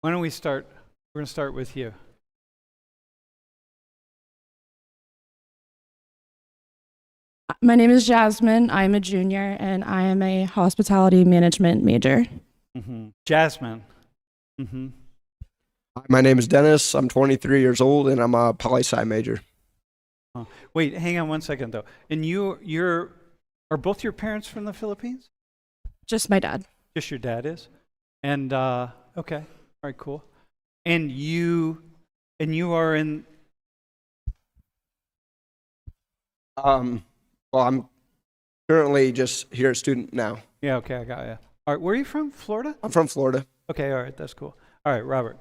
Why don't we start? We're going to start with you. My name is Jasmine. I'm a junior, and I am a hospitality management major. Jasmine. My name is Dennis. I'm 23 years old, and I'm a poli-sci major. Wait, hang on one second, though. And are both your parents from the Philippines? Just my dad. Just your dad is? And, okay. All right, cool. And you are in... Well, I'm currently just here a student now. Yeah, okay, I got you. All right, where are you from? Florida? I'm from Florida. Okay, all right, that's cool. All right, Robert.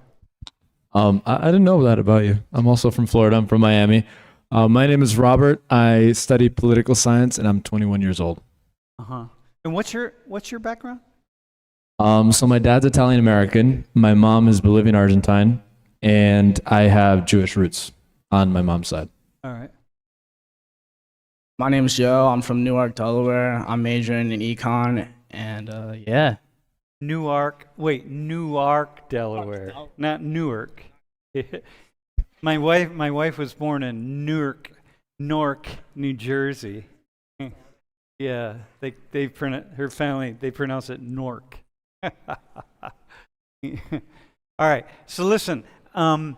I didn't know that about you. I'm also from Florida. I'm from Miami. My name is Robert. I study political science, and I'm 21 years old. And what's your background? So my dad's Italian American. My mom is Bolivian Argentine, and I have Jewish roots on my mom's side. All right. My name is Joe. I'm from Newark, Delaware. I'm majoring in econ, and yeah. Newark, Delaware, not Newark. My wife was born in Newark, New Jersey. Yeah, her family pronounce it Nork. All right, so listen. So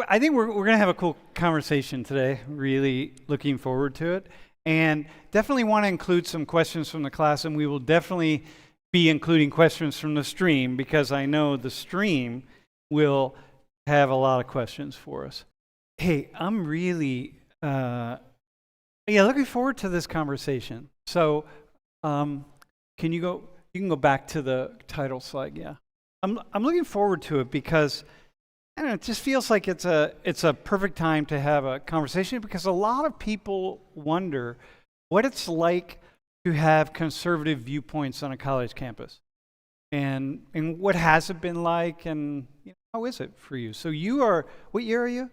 I think we're gonna have a cool conversation today. Really looking forward to it, and definitely want to include some questions from the class, and we will definitely be including questions from the stream because I know the stream will have a lot of questions for us. Hey, I'm really looking forward to this conversation. So, you can go back to the title slide. Yeah, I'm looking forward to it because. I don't know, it just feels like it's a perfect time to have a conversation because a lot of people wonder what it's like to have conservative viewpoints on a college campus. And what has it been like and how is it for you? So what year are you?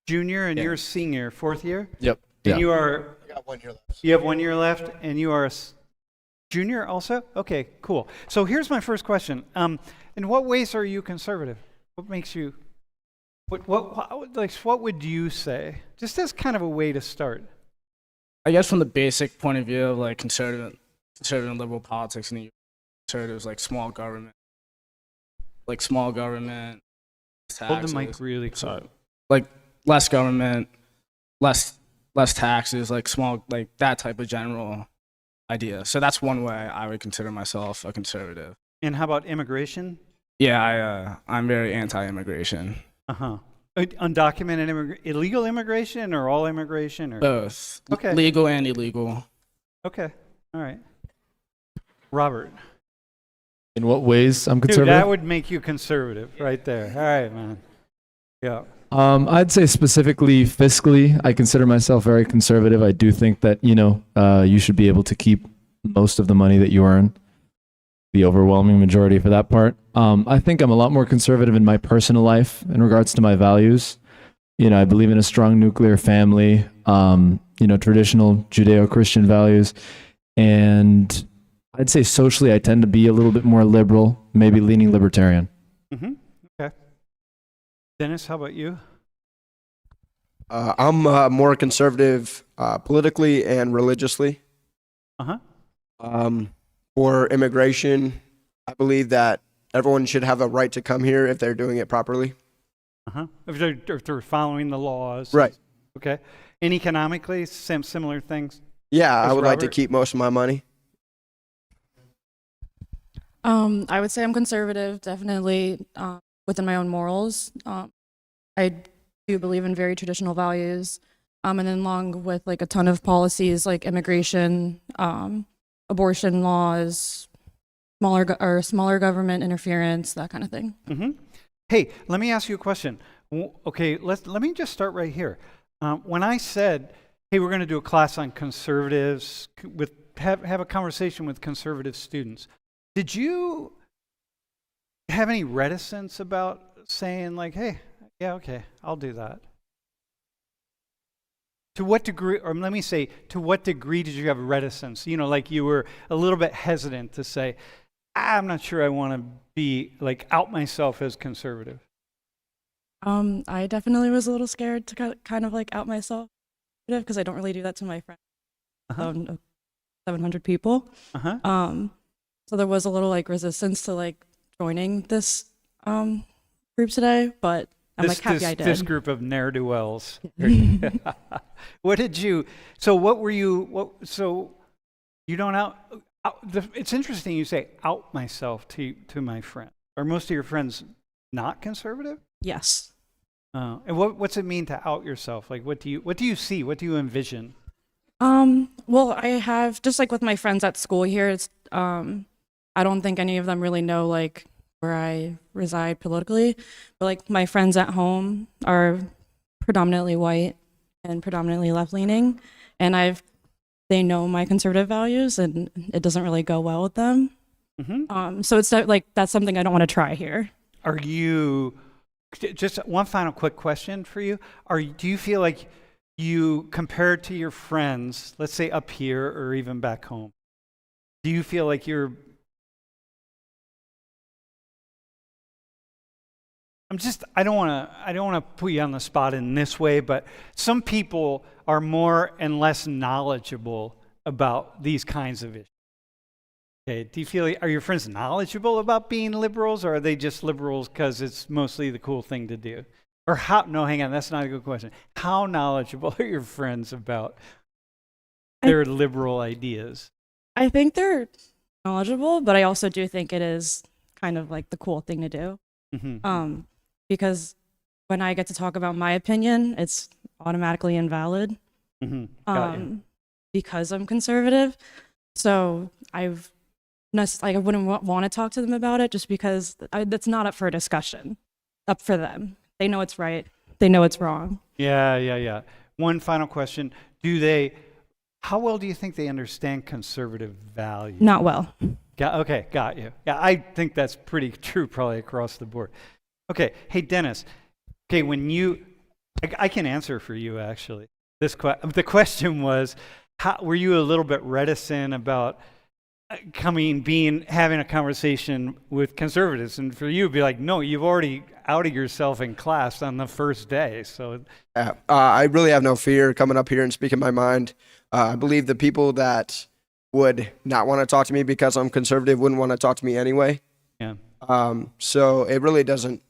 Junior, and you're a senior, fourth year? Yep. And yeah. I got 1 year left. You have 1 year left and you are a junior also? Okay, cool. So here's my first question. In what ways are you conservative? What makes you, what would you say? Just as kind of a way to start. I guess from the basic point of view of like conservative and liberal politics in the U.S., conservatives like small government, taxes. Hold the mic really close. Sorry. Like less government, less taxes, like small, like that type of general idea. So that's one way I would consider myself a conservative. And how about immigration? Yeah, I'm very anti-immigration. Undocumented illegal immigration or all immigration? Or? Both. Okay. Legal and illegal. Okay. All right. Robert. In what ways I'm conservative? Dude, that would make you conservative right there. All right, man. Yeah. I'd say specifically fiscally, I consider myself very conservative. I do think that, you should be able to keep most of the money that you earn. The overwhelming majority for that part. I think I'm a lot more conservative in my personal life in regards to my values. I believe in a strong nuclear family, traditional Judeo-Christian values. And I'd say socially, I tend to be a little bit more liberal, maybe leaning libertarian. Okay. Dennis, how about you? I'm more conservative politically and religiously. For immigration, I believe that everyone should have a right to come here if they're doing it properly. If they're following the laws. Right. Okay. And economically, similar things? Yeah, I would like to Robert? keep most of my money. I would say I'm conservative, definitely within my own morals. I do believe in very traditional values, and then along with like a ton of policies like immigration, abortion laws, smaller government interference, that kind of thing. Hey, let me ask you a question. Okay, let me just start right here. When I said, hey, we're going to do a class on conservatives, have a conversation with conservative students, did you have any reticence about saying like, hey, yeah, okay, I'll do that? To what degree, or let me say, to what degree did you have reticence? Like you were a little bit hesitant to say, I'm not sure I want to be like out myself as conservative? I definitely was a little scared to kind of like out myself because I don't really do that to my friends. Uh-huh. 700 people. Uh-huh. So there was a little like resistance to like joining this group today, but I'm like happy I did. This group of ne'er-do-wells. What did you? So what were you? So you don't it's interesting you say out myself to my friend. Are most of your friends not conservative? Yes. And what's it mean to out yourself? Like what do you see? What do you envision? Well, I have just like with my friends at school here, it's I don't think any of them really know like where I reside politically, but like my friends at home are predominantly white and predominantly left-leaning, and they know my conservative values, and it doesn't really go well with them. Mm-hmm. So it's like that's something I don't want to try here. Are you? Just one final quick question for you. Do you feel like you, compared to your friends, let's say up here or even back home, do you feel like I don't want to put you on the spot in this way, but some people are more and less knowledgeable about these kinds of issues. Okay, do you feel, are your friends knowledgeable about being liberals, or are they just liberals because it's mostly the cool thing to do? Or no, hang on, that's not a good question. How knowledgeable are your friends about their liberal ideas? I think they're knowledgeable, but I also do think it is kind of like the cool thing to do. Mm-hmm. Because when I get to talk about my opinion, it's automatically invalid. Mm-hmm. Got you. Because I'm conservative. So I wouldn't want to talk to them about it just because that's not up for a discussion, up for them. They know it's right. They know it's wrong. Yeah. One final question. How well do you think they understand conservative values? Not well. Okay, got you. Yeah, I think that's pretty true probably across the board. Okay, hey, Dennis. Okay, I can answer for you actually. The question was, were you a little bit reticent about having a conversation with conservatives? And for you, it'd be like, no, you've already outed yourself in class on the first day. So I really have no fear coming up here and speaking my mind. I believe the people that would not want to talk to me because I'm conservative wouldn't want to talk to me anyway. Yeah. So it really doesn't,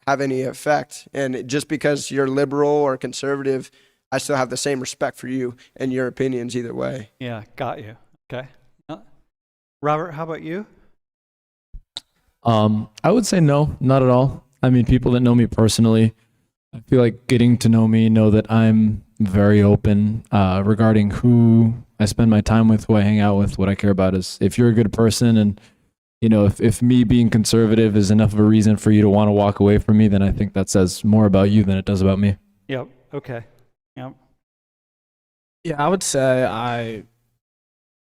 have any effect. And just because you're liberal or conservative, I still have the same respect for you and your opinions either way. Yeah, got you. Okay. Robert, how about you? I would say no, not at all. I mean, people that know me personally, I feel like getting to know me know that I'm very open regarding who I spend my time with, who I hang out with. What I care about is if you're a good person, and if me being conservative is enough of a reason for you to want to walk away from me, then I think that says more about you than it does about me. Yep. Okay. Yep. Yeah, I would say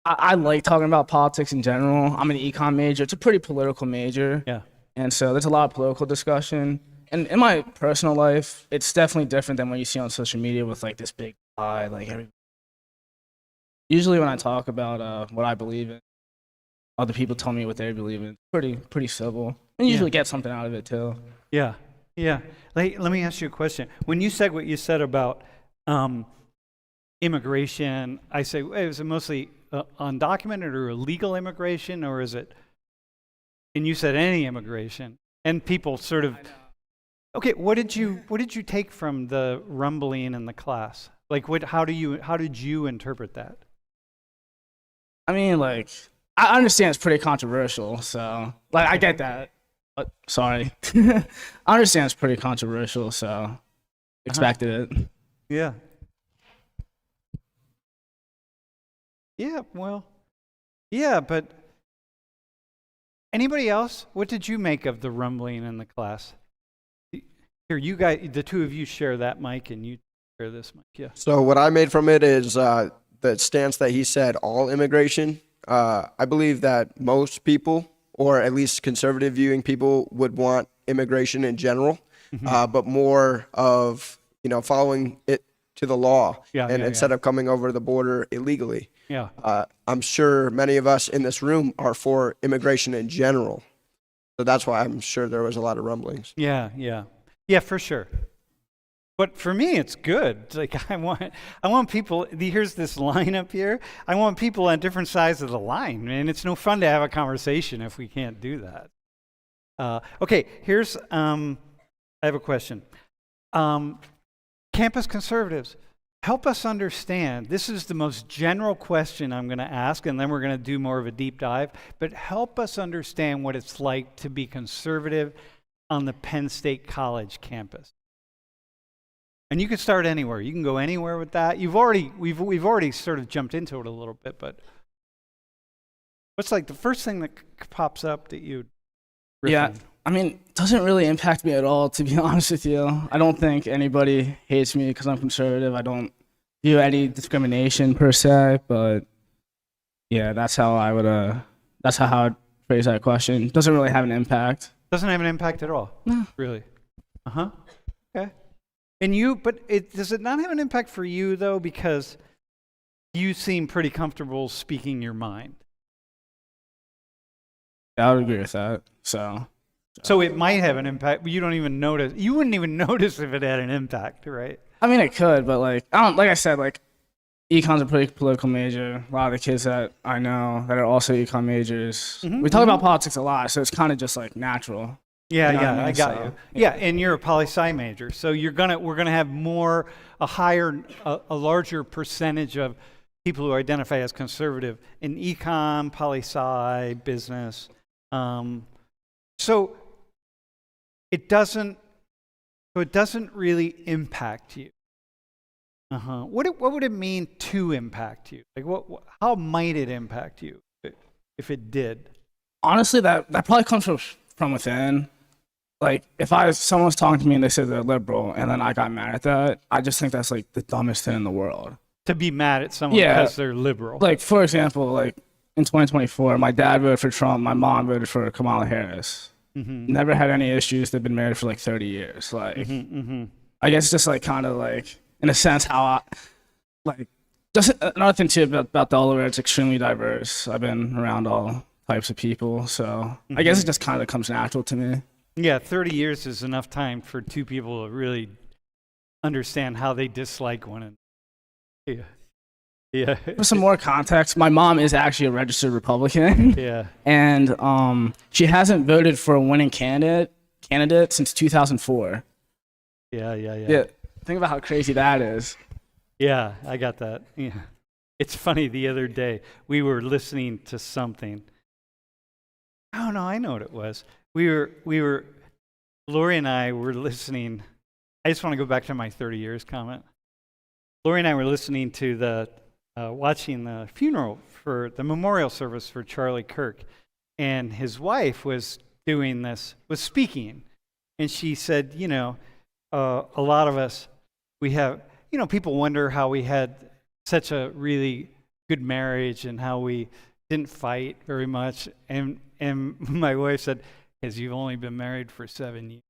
I like talking about politics in general. I'm an econ major. It's a pretty political major. Yeah. And so there's a lot of political discussion. And in my personal life, it's definitely different than what you see on social media with like this big lie. Usually when I talk about what I believe in, other people tell me what they believe in. Pretty civil. And usually get something out of it too. Yeah. Let me ask you a question. When you said what you said about immigration, I say, is it mostly undocumented or illegal immigration, or is it? And you said any immigration, and people sort of. Okay, what did you take from the rumbling in the class? Like, how did you interpret that? I mean, I understand it's pretty controversial, so I get that. But sorry, I understand it's pretty controversial, so expected it. Yeah. Yeah, well, yeah, but anybody else? What did you make of the rumbling in the class? Here, you guys, the two of you share that mic, and you share this mic. Yeah. So what I made from it is the stance that he said, all immigration. I believe that most people, or at least conservative viewing people, would want immigration in general, but more of following it to the law, instead of coming over the border illegally. Yeah. I'm sure many of us in this room are for immigration in general. So that's why I'm sure there was a lot of rumblings. Yeah, for sure. But for me, it's good. Like I want people. Here's this line up here. I want people on different sides of the line, and it's no fun to have a conversation if we can't do that. Okay, here's. I have a question. Campus conservatives, help us understand. This is the most general question I'm going to ask, and then we're going to do more of a deep dive. But help us understand what it's like to be conservative on the Penn State College campus. And you can start anywhere. You can go anywhere with that. We've already sort of jumped into it a little bit, but what's like the first thing that pops up that you? Yeah, I mean, it doesn't really impact me at all, to be honest with you. I don't think anybody hates me because I'm conservative. I don't view any discrimination per se, but yeah, that's how I would phrase that question. It doesn't really have an impact. Doesn't have an impact at all. No. Really. Okay. And does it not have an impact for you though, because you seem pretty comfortable speaking your mind? I would agree with that. So it might have an impact, but you don't even notice. You wouldn't even notice if it had an impact, right? I mean, it could, but like I said, like econ's a pretty political major. A lot of the kids that I know that are also econ majors, we talk about politics a lot, so it's kind of just like natural. Yeah, You know what I mean? I got you. Yeah, and you're a poli-sci major, so we're gonna have a larger percentage of people who identify as conservative in econ, poli-sci, business. So it doesn't really impact you. What would it mean to impact you? Like how might it impact you if it did? Honestly, that probably comes from within. Like if someone was talking to me and they said they're liberal and then I got mad at that, I just think that's like the dumbest thing in the world. To be mad at someone because they're liberal. Like for example, like in 2024, my dad voted for Trump, my mom voted for Kamala Harris. Never had any issues. They've been married for like 30 years. Like I guess just like kind of like in a sense how just another thing too about Delaware, it's extremely diverse. I've been around all types of people, so I guess it just kind of comes natural to me. Yeah, 30 years is enough time for two people to really understand how they dislike one another. Yeah. For some more context, my mom is actually a registered Republican. Yeah. And she hasn't voted for a winning candidate since 2004. Yeah. Think about how crazy that is. Yeah, I got that. Yeah. It's funny, the other day, we were listening to something. Oh no, I know what it was. Lori and I were listening. I just want to go back to my 30 years comment. Lori and I were listening to watching the funeral for the memorial service for Charlie Kirk. And his wife was speaking. And she said, a lot of us, we have, people wonder how we had such a really good marriage and how we didn't fight very much. And my wife said, because you've only been married for 7 years.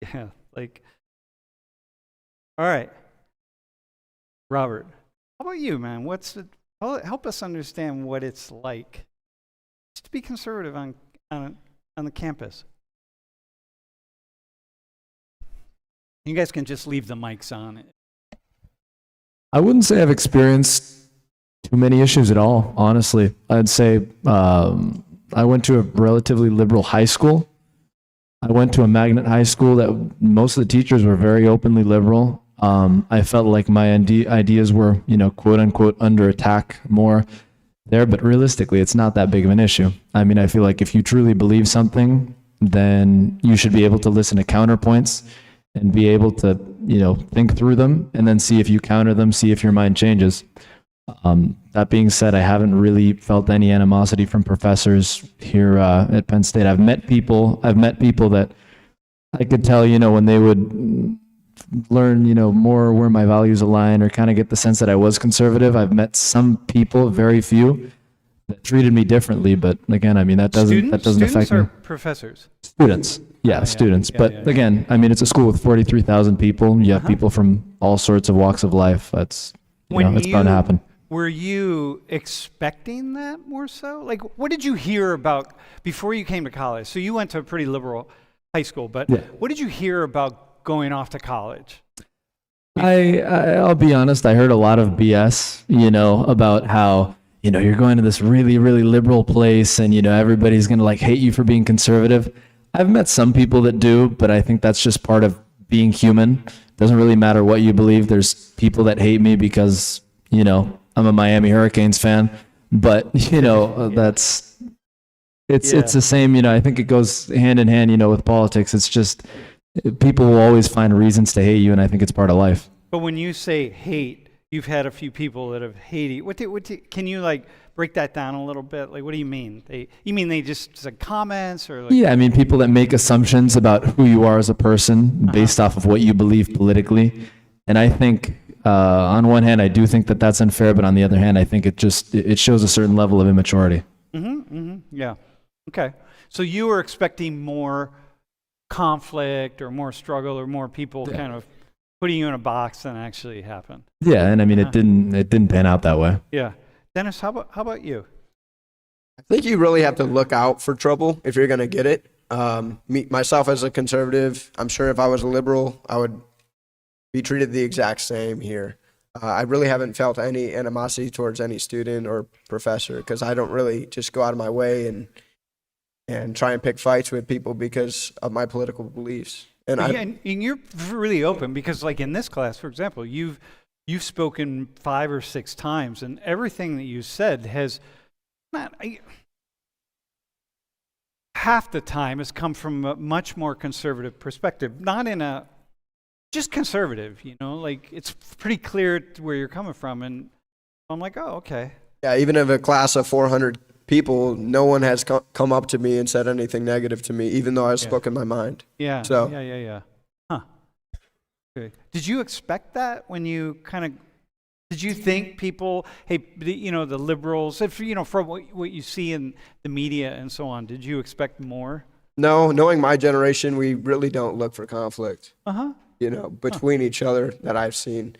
Yeah, like, all right. Robert, how about you, man? Help us understand what it's like to be conservative on the campus. You guys can just leave the mics on. I wouldn't say I've experienced too many issues at all, honestly. I'd say I went to a relatively liberal high school. I went to a magnet high school that most of the teachers were very openly liberal. I felt like my ideas were, quote unquote, under attack more there, but realistically, it's not that big of an issue. I mean, I feel like if you truly believe something, then you should be able to listen to counterpoints and be able to, think through them and then see if you counter them, see if your mind changes. That being said, I haven't really felt any animosity from professors here at Penn State. I've met people that I could tell, when they would learn, more where my values align or kind of get the sense that I was conservative. I've met some people, very few, that treated me differently. But again, I mean, that doesn't affect me. Or professors? Students. Yeah, students. But again, I mean, it's a school with 43,000 people. You have people from all sorts of walks of life. That's, it's bound to happen. Were you expecting that more so? Like, what did you hear about before you came to college? So you went to a pretty liberal high school, but Yeah. what did you hear about going off to college? I'll be honest, I heard a lot of BS, about how, you're going to this really, really liberal place and, everybody's going to like hate you for being conservative. I've met some people that do, but I think that's just part of being human. Doesn't really matter what you believe. There's people that hate me because, I'm a Miami Hurricanes fan, but, it's the same, I think it goes hand in hand, with politics. It's just people will always find reasons to hate you, and I think it's part of life. But when you say hate, you've had a few people that have hated. Can you like break that down a little bit? Like, what do you mean? You mean they just said comments or? Like, yeah, I mean people that make assumptions about who you are as a person based off of what you believe politically, and I think on one hand I do think that that's unfair, but on the other hand I think it shows a certain level of immaturity. Yeah. Okay. So you were expecting more conflict or more struggle or more people kind of putting you in a box than actually happened. Yeah, and I mean it didn't pan out that way. Yeah. Dennis, how about you? I think you really have to look out for trouble if you're going to get it. Myself as a conservative, I'm sure if I was a liberal, I would be treated the exact same here. I really haven't felt any animosity towards any student or professor because I don't really just go out of my way and try and pick fights with people because of my political beliefs. And you're really open because, like in this class, for example, you've spoken 5 or 6 times, and everything that you said has half the time has come from a much more conservative perspective, not in a just conservative. Like it's pretty clear where you're coming from, and I'm like, oh, okay. Yeah, even if a class of 400 people, no one has come up to me and said anything negative to me, even though I spoke in my mind. Yeah. So. Yeah. Huh. Okay. Did you expect that when you did you think people, hey, the liberals, if from what you see in the media and so on, did you expect more? No, knowing my generation, we really don't look for conflict. Between each other that I've seen,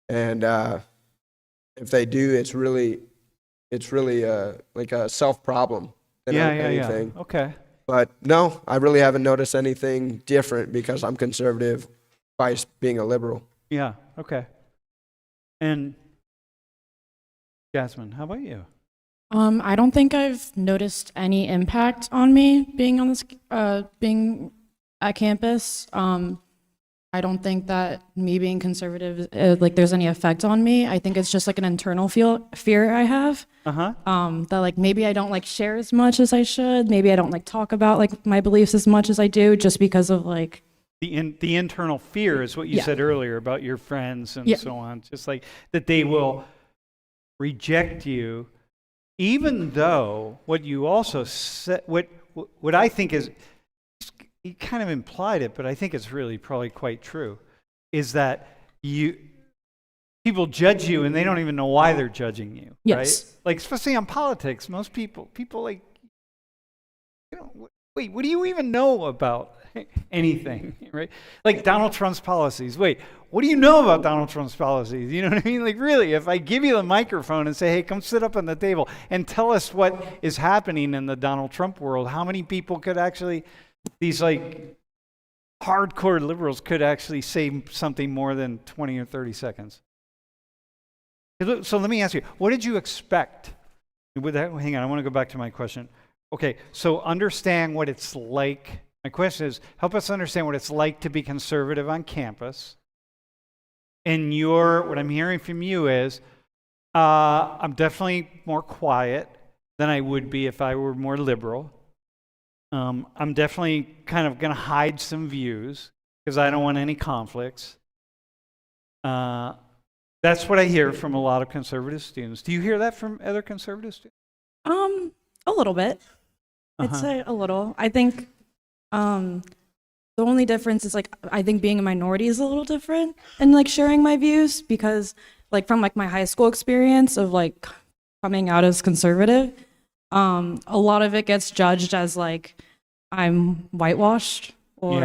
and if they do, it's really like a self problem than anything. Yeah. Okay. But no, I really haven't noticed anything different because I'm conservative by being a liberal. Yeah. Okay. And Jasmine, how about you? I don't think I've noticed any impact on me being on this, being at campus. I don't think that me being conservative, like there's any effect on me. I think it's just like an internal fear I have. That like maybe I don't like share as much as I should. Maybe I don't like talk about like my beliefs as much as I do, just because of like the internal fear is what you said earlier about your friends and so on. Just like that they will reject you, even though what you also said, what I think is. You kind of implied it, but I think it's really probably quite true, is that people judge you and they don't even know why they're judging you, right? Like, especially on politics, most people like, wait, what do you even know about anything, right? Like Donald Trump's policies. Wait, what do you know about Donald Trump's policies? You know what I mean? Like, really, if I give you the microphone and say, hey, come sit up on the table and tell us what is happening in the Donald Trump world, how many people could actually... These like hardcore liberals could actually say something more than 20 or 30 seconds. So let me ask you, what did you expect? With that, hang on, I want to go back to my question. Okay, so understand what it's like. My question is, help us understand what it's like to be conservative on campus. And what I'm hearing from you is, I'm definitely more quiet than I would be if I were more liberal. I'm definitely kind of going to hide some views because I don't want any conflicts. That's what I hear from a lot of conservative students. Do you hear that from other conservative students? A little bit. I'd say a little. I think the only difference is like I think being a minority is a little different and like sharing my views because like from like my high school experience of like coming out as conservative. A lot of it gets judged as like I'm whitewashed or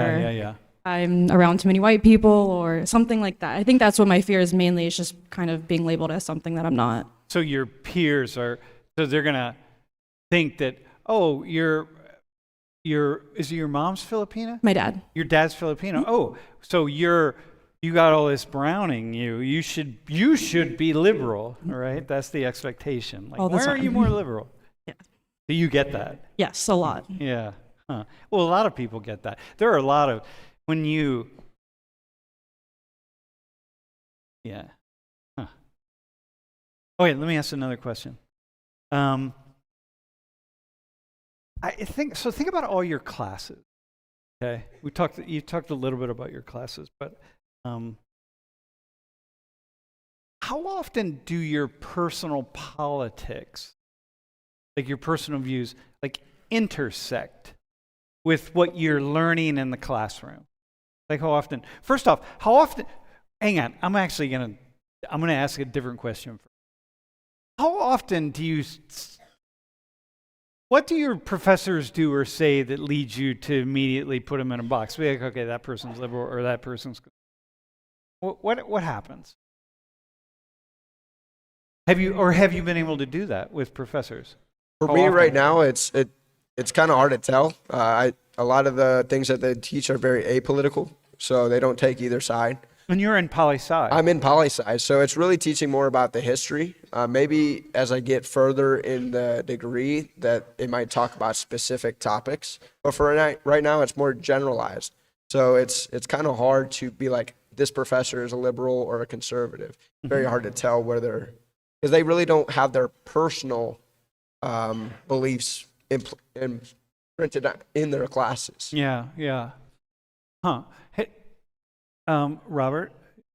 I'm around too many white people or something like that. I think that's what my fear is mainly, is just kind of being labeled as something that I'm not. So your peers are, so they're gonna think that, oh, is it your mom's Filipina? My dad. Your dad's Filipino. Oh, so you got all this Browning. You should be liberal, all right? That's the expectation. Like, All the why are time. you more liberal? Yeah. Do you get that? Yes, a lot. Yeah. Huh. Well, a lot of people get that. There are a lot of when you. Yeah. Huh. Oh wait, let me ask another question. I think so. Think about all your classes. Okay, you talked a little bit about your classes, but how often do your personal politics, like your personal views, like intersect with what you're learning in the classroom? Like how often? First off, how often? Hang on, I'm gonna ask a different question. How often what do your professors do or say that leads you to immediately put them in a box? Be like, okay, that person's liberal or that person's. What happens? Have you been able to do that with professors? For How me often? right now, it's kind of hard to tell. A lot of the things that they teach are very apolitical, so they don't take either side. And you're in poli-sci. I'm in poli-sci, so it's really teaching more about the history. Maybe as I get further in the degree, that it might talk about specific topics. But for right now, it's more generalized. So it's kind of hard to be like, this professor is a liberal or a conservative. Very hard to tell whether, because they really don't have their personal beliefs printed in their classes. Yeah. Huh. Hey, Robert,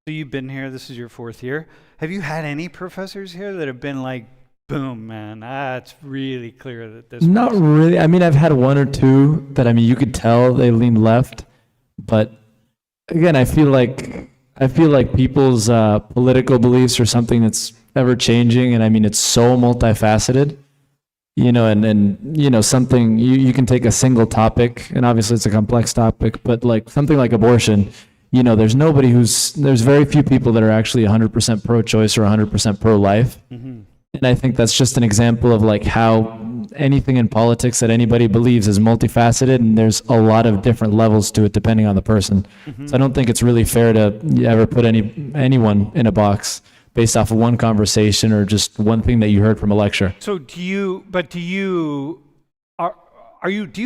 so you've been here, this is your 4th year. Have you had any professors here that have been like, boom, man, it's really clear that this Not really. I mean, I've had one or two that, I mean, you could tell they leaned left, but again, I feel like people's political beliefs are something that's ever changing, and I mean, it's so multifaceted, and something you can take a single topic, and obviously it's a complex topic, but like something like abortion, there's very few people that are actually 100% pro-choice or 100% pro-life. Mm-hmm. And I think that's just an example of like how anything in politics that anybody believes is multifaceted, and there's a lot of different levels to it depending on the person. Mm-hmm. So I don't think it's really fair to ever put anyone in a box based off of one conversation or just one thing that you heard from a lecture. So do you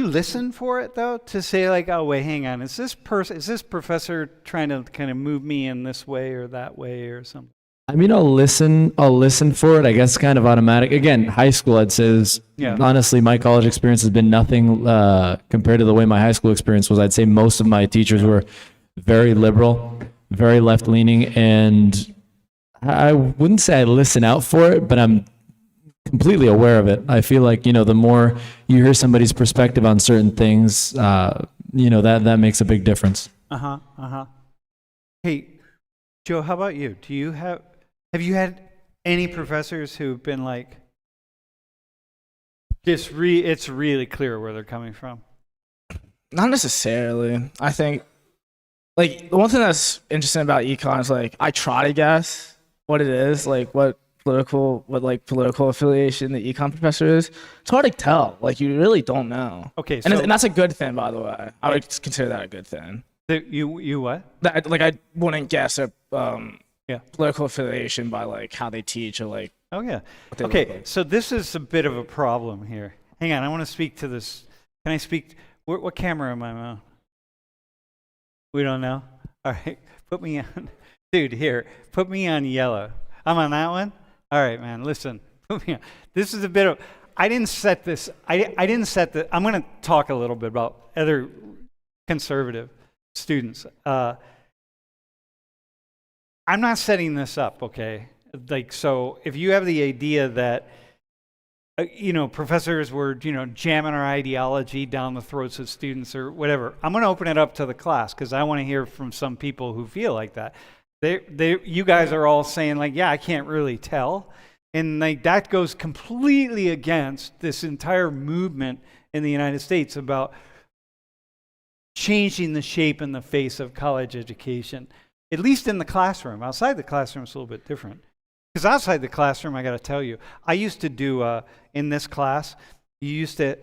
listen for it though, to say like, oh wait, hang on, is this professor trying to kind of move me in this way or that way or something? I mean, I'll listen for it. I guess kind of automatic. Again, high school, I'd say is, honestly, my college experience has been nothing compared to the way my high school experience was. I'd say most of my teachers were very liberal, very left-leaning, and I wouldn't say I listen out for it, but I'm completely aware of it. I feel like, the more you hear somebody's perspective on certain things, that makes a big difference. Hey, Joe, how about you? Have you had any professors who've been like, it's really clear where they're coming from? Not necessarily. I think, like, the one thing that's interesting about econ is, like, I try to guess what it is, like, what political affiliation the econ professor is. It's hard to tell. Like, you really don't know. Okay, and that's a good thing, by the way. I would consider that a good thing. You what? That, like, I wouldn't guess a political affiliation by like how they teach or like. Oh yeah. What they look Okay, like. so this is a bit of a problem here. Hang on, I want to speak to this. Can I speak? What camera am I on? We don't know. All right, put me on. Dude, here, put me on yellow. I'm on that one. All right, man. Listen, put me on. This is a bit of. I didn't set this. I didn't set the. I'm going to talk a little bit about other conservative students. I'm not setting this up, okay? Like, so if you have the idea that, professors were, jamming our ideology down the throats of students or whatever, I'm going to open it up to the class because I want to hear from some people who feel like that. You guys are all saying like, yeah, I can't really tell. And like that goes completely against this entire movement in the United States about changing the shape and the face of college education, at least in the classroom. Outside the classroom, it's a little bit different. Because outside the classroom, I got to tell you, I used to do, in this class, you used to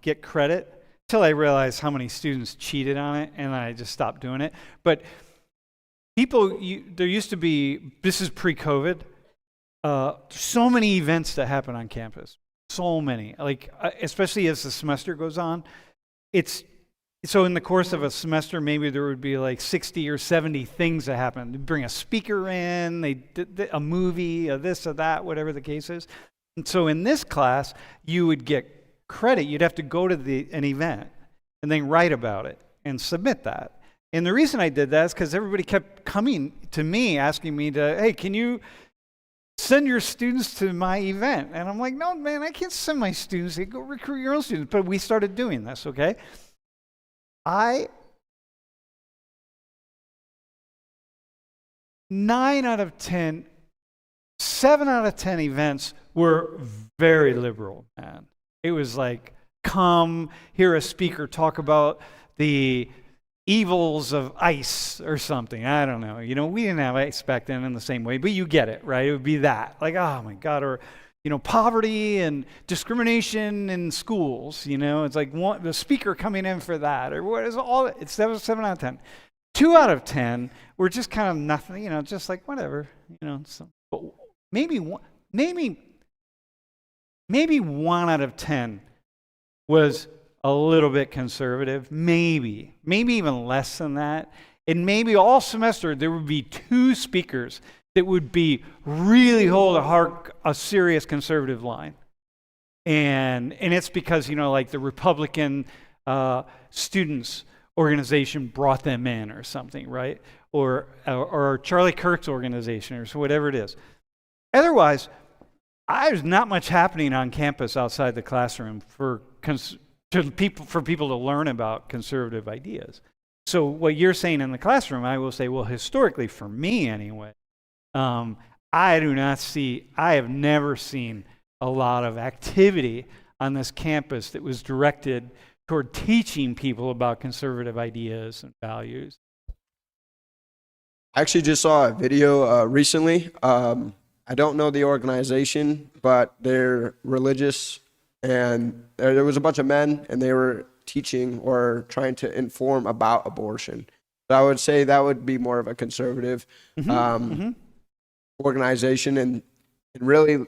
get credit till I realized how many students cheated on it, and I just stopped doing it. But there used to be, this is pre-COVID, so many events that happen on campus. So many. Like, especially as the semester goes on. So in the course of a semester, maybe there would be like 60 or 70 things that happen. They bring a speaker in, they did a movie, a this or that, whatever the case is. And so in this class, you would get credit. You'd have to go to an event and then write about it and submit that. And the reason I did that is because everybody kept coming to me asking me hey, can you send your students to my event? And I'm like, no, man, I can't send my students. Go recruit your own students. But we started doing this, okay? 9 out of 10, 7 out of 10 events were very liberal, man. It was like, come hear a speaker talk about the evils of ICE or something. I don't know. You know, we didn't have ICE back then in the same way, but you get it, right? It would be that. Like, oh my God, or poverty and discrimination in schools, it's like the speaker coming in for that, or what is all, it's 7 out of 10. 2 out of 10 were just kind of nothing, just like whatever, so, but maybe 1 out of 10 was a little bit conservative, maybe even less than that. And maybe all semester there would be 2 speakers that would be really hold a serious conservative line. And it's because, like the Republican students organization brought them in or something, right? Or Charlie Kirk's organization or whatever it is. Otherwise, there's not much happening on campus outside the classroom for people to learn about conservative ideas. So what you're saying in the classroom, I will say, well, historically, for me anyway, I have never seen a lot of activity on this campus that was directed toward teaching people about conservative ideas and values. I actually just saw a video recently. I don't know the organization, but they're religious, and there was a bunch of men, and they were teaching or trying to inform about abortion. So I would say that would be more of a conservative organization, and really,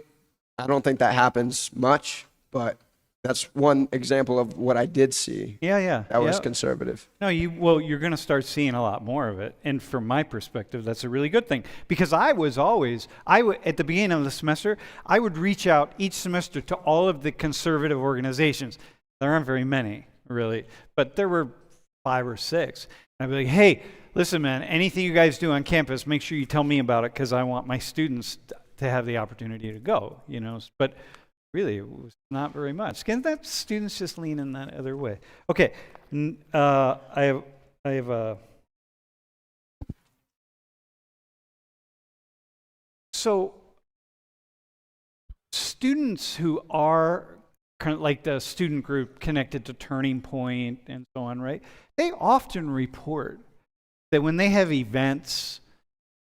I don't think that happens much, but that's one example of what I did see. That was conservative. No, you're going to start seeing a lot more of it, and from my perspective, that's a really good thing, because at the beginning of the semester, I would reach out each semester to all of the conservative organizations. There aren't very many, really, but there were 5 or 6. And I'd be like, hey, listen, man, anything you guys do on campus, make sure you tell me about it, because I want my students to have the opportunity to go, But really, it was not very much. Can that students just lean in that other way? Okay, I have a. So students who are kind of like the student group connected to Turning Point and so on, right? They often report that when they have events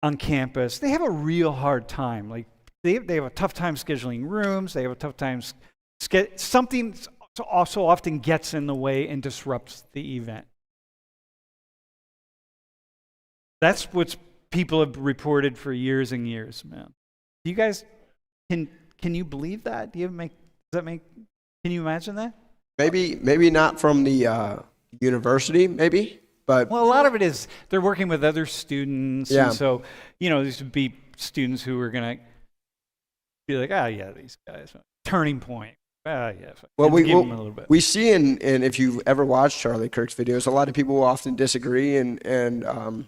on campus, they have a real hard time. Like they have a tough time scheduling rooms. They have a tough time. Something also often gets in the way and disrupts the event. That's what people have reported for years and years, man. Do you guys can you believe that? Can you imagine that? Maybe not from the university, maybe, but well, a lot of it is they're working with other students, and so these would be students who are gonna be like, these guys, Turning Point. Well, we see in if you've ever watched Charlie Kirk's videos, a lot of people will often disagree and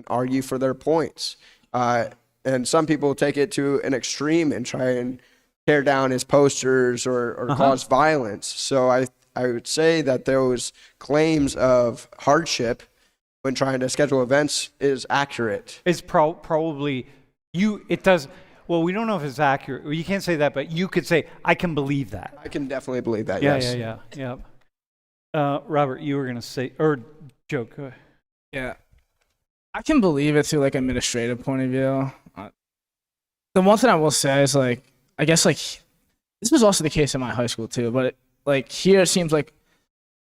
argue for their points, and some people take it to an extreme and try and tear down his posters or cause violence. So I would say that those claims of hardship when trying to schedule events is accurate. It's probably it does. Well, we don't know if it's accurate. Well, you can't say that, but you could say, I can believe that. I can definitely believe that, yes. Yeah. Robert, you were going to say, or Joe, go ahead. Yeah. I can believe it through like administrative point of view. The one thing I will say is like, I guess like this was also the case in my high school too, but like here it seems like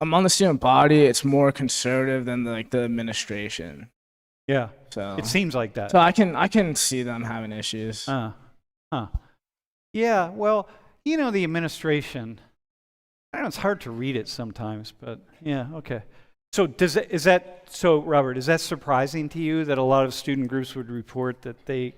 among the student body, it's more conservative than like the administration. Yeah, So it seems like that. so I can see them having issues. Huh. Yeah, well, the administration, I don't know, it's hard to read it sometimes, but yeah, okay. So Robert, is that surprising to you that a lot of student groups would report that they...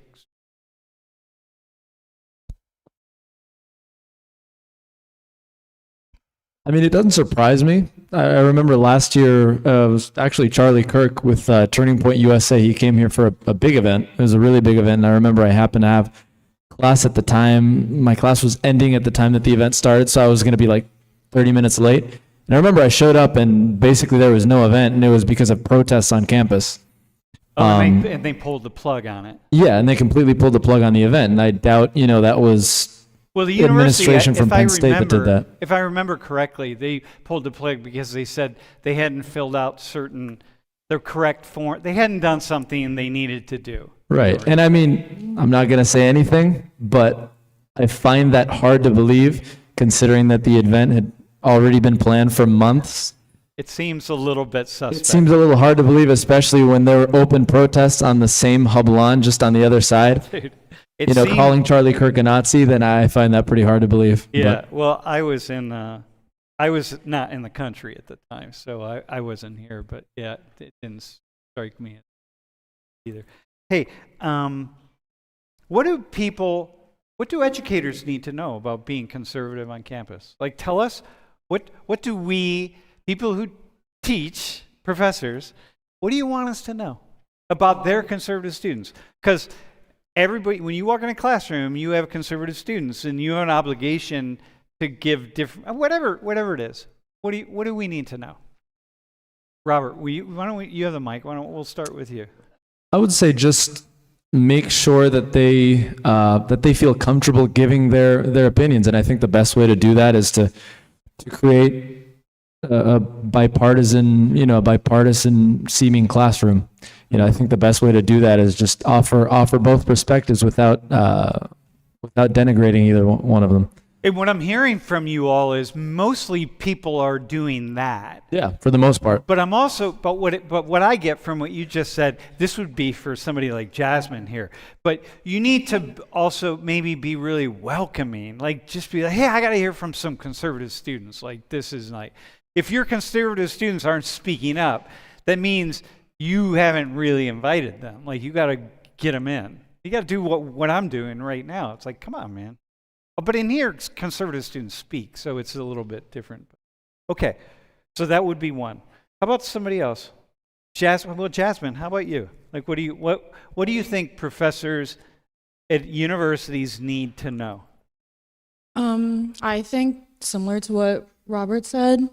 I mean, it doesn't surprise me. I remember last year, it was actually Charlie Kirk with Turning Point USA. He came here for a big event. It was a really big event. And I remember I happened to have class at the time. My class was ending at the time that the event started, so I was going to be like 30 minutes late. And I remember I showed up and basically there was no event, and it was because of protests on campus. and they pulled the plug on it. Yeah, and they completely pulled the plug on the event. And I doubt, that was... Well, the university, administration from Penn State that did that. If I remember correctly, they pulled the plug because they said they hadn't filled out the correct form. They hadn't done something they needed to do. Right. And I mean, I'm not going to say anything, but I find that hard to believe considering that the event had already been planned for months. It seems a little bit suspect. It seems a little hard to believe, especially when there were open protests on the same hub lawn just on the other side. Dude, Calling Charlie Kirk a Nazi, then I find that pretty hard to believe. Yeah, But well, I was not in the country at the time, so I wasn't here, but yeah, it didn't strike me either. Hey, what do educators need to know about being conservative on campus? Like, tell us, what do we, people who teach, professors, what do you want us to know about their conservative students? Because everybody, when you walk in a classroom, you have conservative students, and you have an obligation to give different, whatever it is. What do we need to know? Robert, you have the mic. We'll start with you. I would say just make sure that they feel comfortable giving their opinions, and I think the best way to do that is to create a bipartisan seeming classroom. I think the best way to do that is just offer both perspectives without denigrating either one of them. And what I'm hearing from you all is mostly people are doing that. Yeah, for the most part. But what I get from what you just said, this would be for somebody like Jasmine here. But you need to also maybe be really welcoming, like just be like, hey, I got to hear from some conservative students. Like this is like, if your conservative students aren't speaking up, that means you haven't really invited them. Like you got to get them in. You got to do what I'm doing right now. It's like, come on, man. But in here, conservative students speak, so it's a little bit different. Okay, so that would be one. How about somebody else? Jasmine, how about you? Like, what do you think professors at universities need to know? I think similar to what Robert said,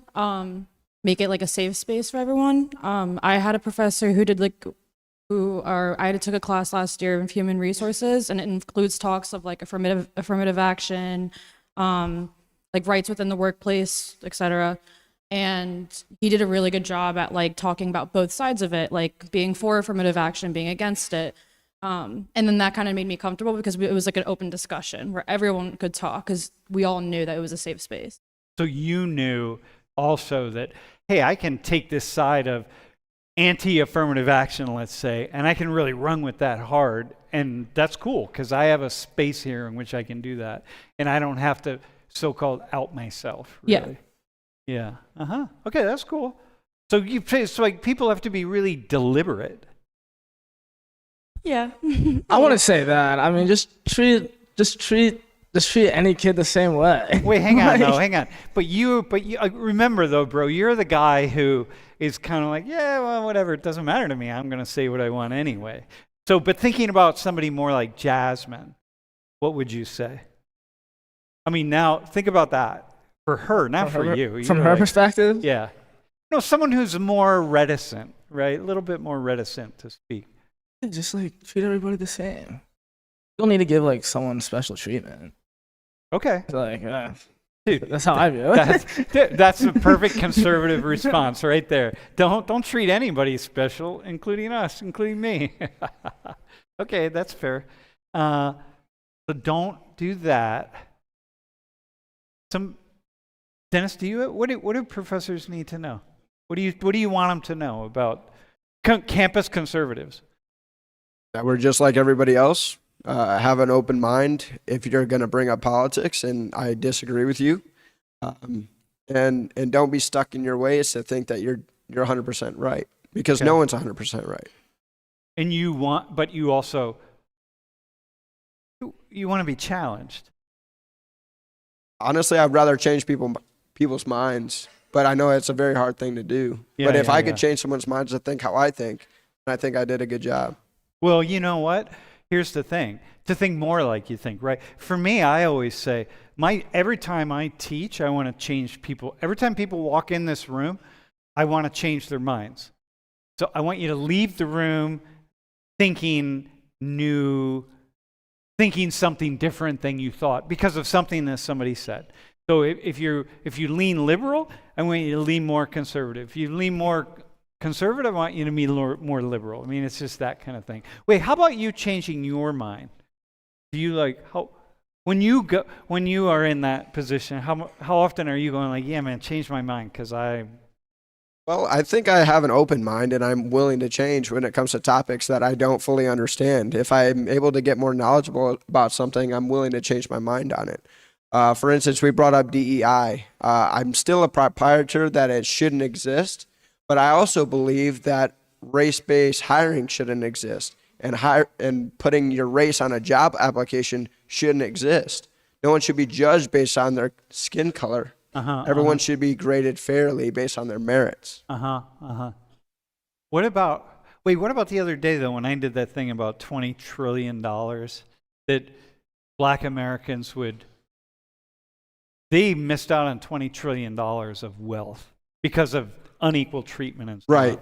make it like a safe space for everyone. I had a professor who did I took a class last year in human resources, and it includes talks of like affirmative action, like rights within the workplace, etc. And he did a really good job at like talking about both sides of it, like being for affirmative action, being against it. And then that kind of made me comfortable because it was like an open discussion where everyone could talk because we all knew that it was a safe space. So you knew also that, hey, I can take this side of anti-affirmative action, let's say, and I can really run with that hard, and that's cool because I have a space here in which I can do that, and I don't have to so-called out myself. Really. Yeah. Okay, that's cool. So like people have to be really deliberate. Yeah. I want to say that. I mean, just treat any kid the same way. Wait, hang on. But you remember though, bro, you're the guy who is kind of like, yeah, well, whatever, it doesn't matter to me. I'm going to say what I want anyway. So, but thinking about somebody more like Jasmine, what would you say? I mean, now think about that for her, not for you. From her perspective? Yeah. No, someone who's more reticent, right? A little bit more reticent to speak. Yeah, just like treat everybody the same. You don't need to give like someone special treatment. Okay. It's like, dude, that's how I view it. That's a perfect conservative response right there. Don't treat anybody special, including us, including me. Okay, that's fair. So don't do that. Dennis, what do professors need to know? What do you want them to know about campus conservatives? That we're just like everybody else. Have an open mind if you're going to bring up politics, and I disagree with you. And don't be stuck in your ways to think that you're 100% right, because no one's 100% right. And you want to be challenged. Honestly, I'd rather change people's minds, but I know it's a very hard thing to do. Yeah, but if yeah, I could change someone's minds to think how I think, I think I did a good job. Well, you know what? Here's the thing. To think more like you think, right? For me, I always say, every time I teach, I want to change people. Every time people walk in this room, I want to change their minds. So I want you to leave the room thinking new, thinking something different than you thought because of something that somebody said. So if you lean liberal, I want you to lean more conservative. If you lean more conservative, I want you to be more liberal. I mean, it's just that kind of thing. Wait, how about you changing your mind? Do you when you are in that position, how often are you going like, yeah, man, change my mind because Well, I think I have an open mind, and I'm willing to change when it comes to topics that I don't fully understand. If I'm able to get more knowledgeable about something, I'm willing to change my mind on it. For instance, we brought up DEI. I'm still a proprietor that it shouldn't exist, but I also believe that race-based hiring shouldn't exist, and putting your race on a job application shouldn't exist. No one should be judged based on their skin color. Everyone should be graded fairly based on their merits. What about the other day though when I did that thing about $20 trillion that black Americans they missed out on $20 trillion of wealth because of unequal treatment and stuff. Right.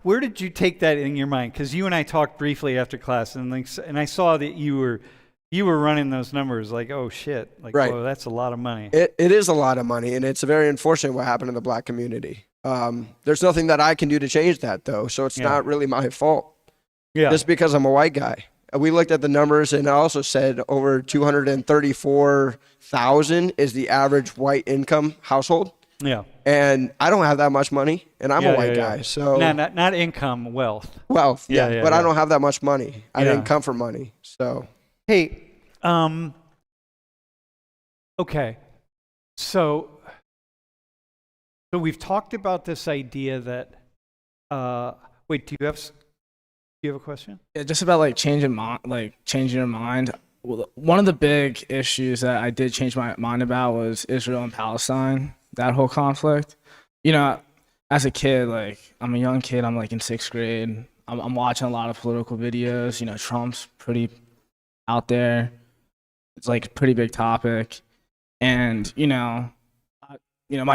Where did you take that in your mind? Because you and I talked briefly after class, and I saw that you were running those numbers like, oh shit, like, right. Whoa, that's a lot of money. It is a lot of money, and it's very unfortunate what happened in the black community. There's nothing that I can do to change that, though, so it's not really my fault. Yeah. Just because I'm a white guy. We looked at the numbers, and it also said over 234,000 is the average white income household. Yeah. And I don't have that much money, and I'm a white guy, so not income, wealth. Wealth, but I don't have that much money. I didn't come from money, so. Hey, okay, so we've talked about this idea that. Wait, do you have a question? Yeah, just about like changing your mind. Well, one of the big issues that I did change my mind about was Israel and Palestine. That whole conflict. You know, as a kid, like I'm a young kid. I'm like in 6th grade. I'm watching a lot of political videos. You know, Trump's pretty out there. It's like a pretty big topic, and my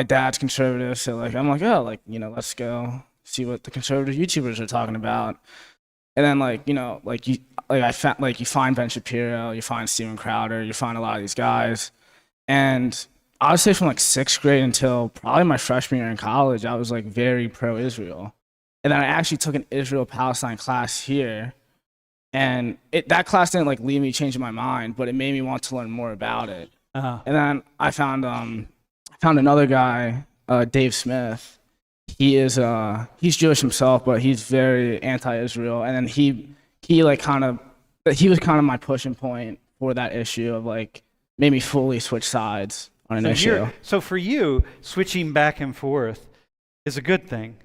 dad's conservative, so like I'm like, oh, like let's go see what the conservative YouTubers are talking about. And then you find Ben Shapiro, you find Steven Crowder, you find a lot of these guys, and I would say from like 6th grade until probably my freshman year in college, I was like very pro-Israel. And then I actually took an Israel-Palestine class here, and that class didn't like leave me changing my mind, but it made me want to learn more about it. And then I found another guy, Dave Smith. He's Jewish himself, but he's very anti-Israel. And then he was kind of my pushing point for that issue of like made me fully switch sides on an issue. So for you, switching back and forth is a good thing.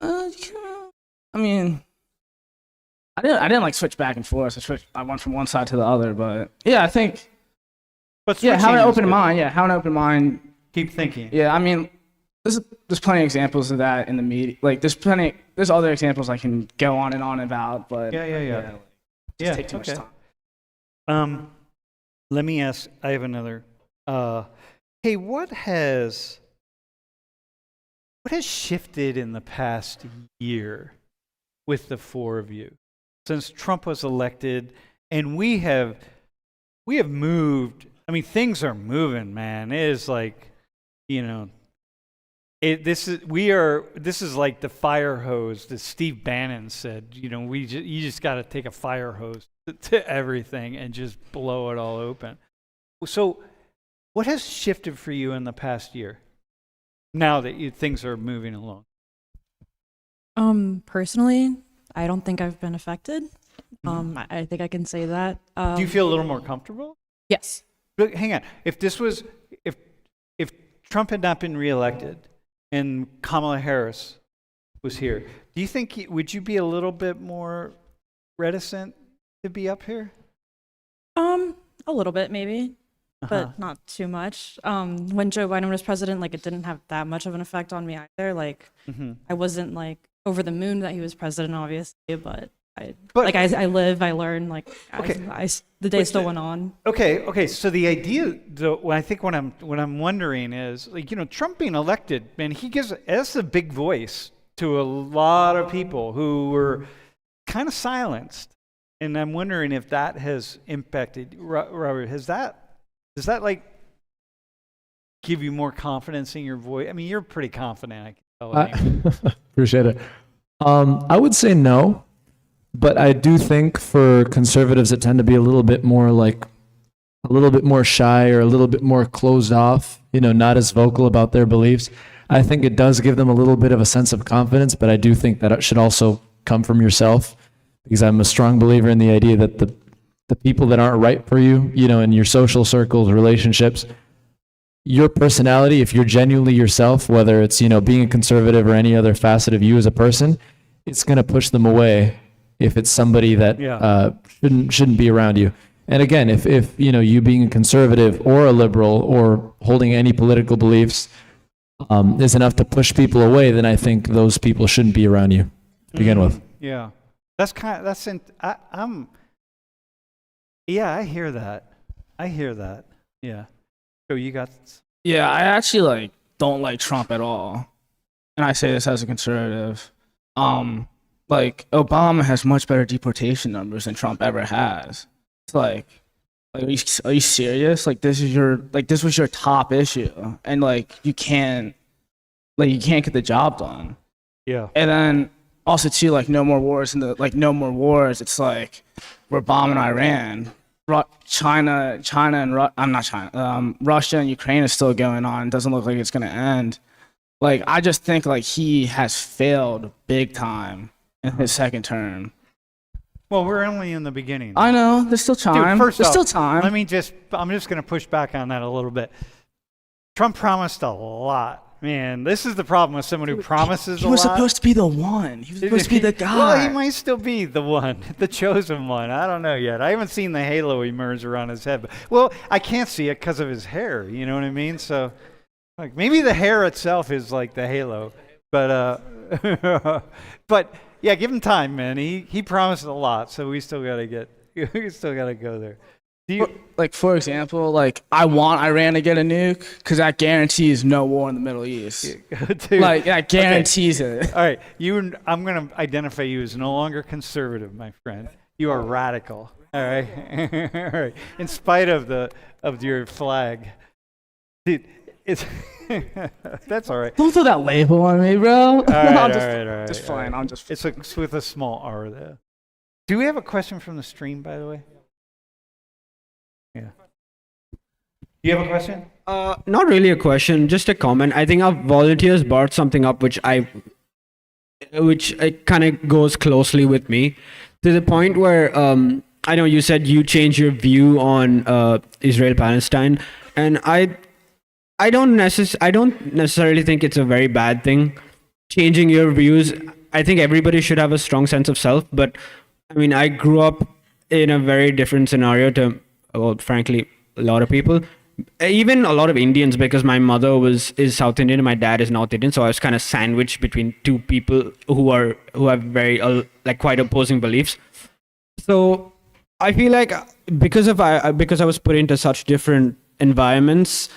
I mean, I didn't like switch back and forth. I went from one side to the other, but yeah, I think. But have an open mind. Yeah, have an open mind. Keep thinking. Yeah, I mean, there's plenty of examples of that in the media. Like, there's other examples I can go on and on about, but yeah. Take too much time. Let me ask. I have another. Hey, what has shifted in the past year with the four of you since Trump was elected, and we have moved. I mean, things are moving, man. It is like, this is like the fire hose that Steve Bannon said. You just got to take a fire hose to everything and just blow it all open. So, what has shifted for you in the past year? Now that things are moving along. Personally, I don't think I've been affected. I think I can say that. Do you feel a little more comfortable? Yes. But hang on. If Trump had not been reelected and Kamala Harris was here, do you think would you be a little bit more reticent to be up here? A little bit maybe, but not too much. When Joe Biden was president, like, it didn't have that much of an effect on me either. Like, I wasn't like over the moon that he was president, obviously, but I live, I learn, like, the day still went on. Okay. So the idea, though, I think what I'm wondering is, like, Trump being elected, man, that's a big voice to a lot of people who were kind of silenced, and I'm wondering if that has impacted. Robert, does that like give you more confidence in your voice? I mean, you're pretty confident. I can tell. Anyway. Appreciate it. I would say no. But I do think for conservatives that tend to be a little bit more shy or a little bit more closed off, not as vocal about their beliefs, I think it does give them a little bit of a sense of confidence, but I do think that it should also come from yourself, because I'm a strong believer in the idea that the people that aren't right for you, in your social circles, relationships, your personality, if you're genuinely yourself, whether it's, being a conservative or any other facet of you as a person, it's going to push them away if it's somebody that shouldn't be around you. And again, if you being a conservative or a liberal or holding any political beliefs is enough to push people away, then I think those people shouldn't be around you to begin with. Yeah, I hear that. Yeah. So you got. Yeah, I actually don't like Trump at all, and I say this as a conservative. Like, Obama has much better deportation numbers than Trump ever has. It's like are you serious? Like, this was your top issue, and you can't get the job done. Yeah. And then also too, no more wars, no more wars. It's like we're bombing Iran, China and Russia and Ukraine is still going on. It doesn't look like it's gonna end. I just think he has failed big time in his second term. Well, we're only in the beginning. I know. There's still time. Dude, there's still time. I'm just going to push back on that a little bit. Trump promised a lot. Man, this is the problem with someone who promises a lot. He was supposed to be the one. He was supposed to be the guy. Well, he might still be the one, the chosen one. I don't know yet. I haven't seen the halo emerge around his head. Well, I can't see it because of his hair. You know what I mean? So, maybe the hair itself is like the halo. But, yeah, give him time, man. He promised a lot, so we still gotta go there. For example, I want Iran to get a nuke because that guarantees no war in the Middle East. Dude, that guarantees it. All right, I'm gonna identify you as no longer conservative, my friend. You are radical. All right, all right. In spite of your flag, dude, it's. That's all right. Don't throw that label on me, bro. All right. Just fine. I'm just. It's with a small R though. Do we have a question from the stream, by the way? Yeah. Do you have a question? Not really a question, just a comment. I think our volunteers brought something up which kind of goes closely with me, to the point where I know you said you changed your view on Israel-Palestine, and I don't necessarily think it's a very bad thing, changing your views. I think everybody should have a strong sense of self, but I mean, I grew up in a very different scenario to, well, frankly, a lot of people, even a lot of Indians, because my mother is South Indian and my dad is North Indian, so I was kind of sandwiched between two people who have very quite opposing beliefs. So I feel like because I was put into such different environments,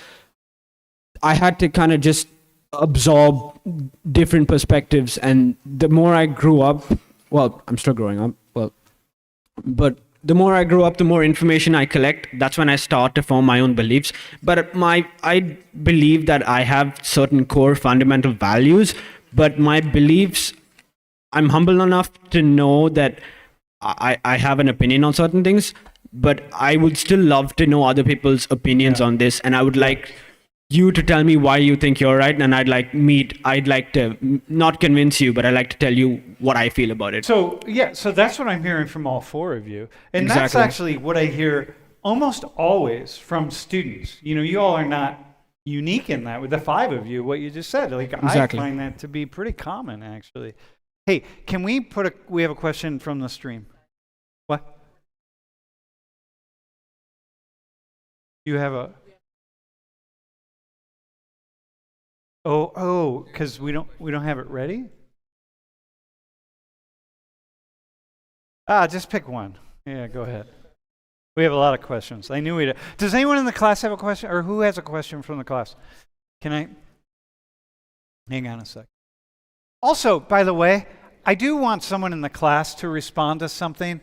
I had to kind of just absorb different perspectives, and the more I grew up, well, I'm still growing up, but the more I grow up, the more information I collect. That's when I start to form my own beliefs. But I believe that I have certain core fundamental values, but my beliefs, I'm humble enough to know that I have an opinion on certain things, but I would still love to know other people's opinions on this, and I would like you to tell me why you think you're right, and I'd like to not convince you, but I'd like to tell you what I feel about it. So that's what I'm hearing from all four of you, and that's Exactly. actually what I hear almost always from students. You all are not unique in that with the five of you. What you just said, like Exactly. I find that to be pretty common, actually. Hey, can we we have a question from the stream. What? You have a. Because we don't have it ready. Just pick one. Yeah, go ahead. We have a lot of questions. I knew we'd. Does anyone in the class have a question, or who has a question from the class? Can I? Hang on a sec. Also, by the way, I do want someone in the class to respond to something.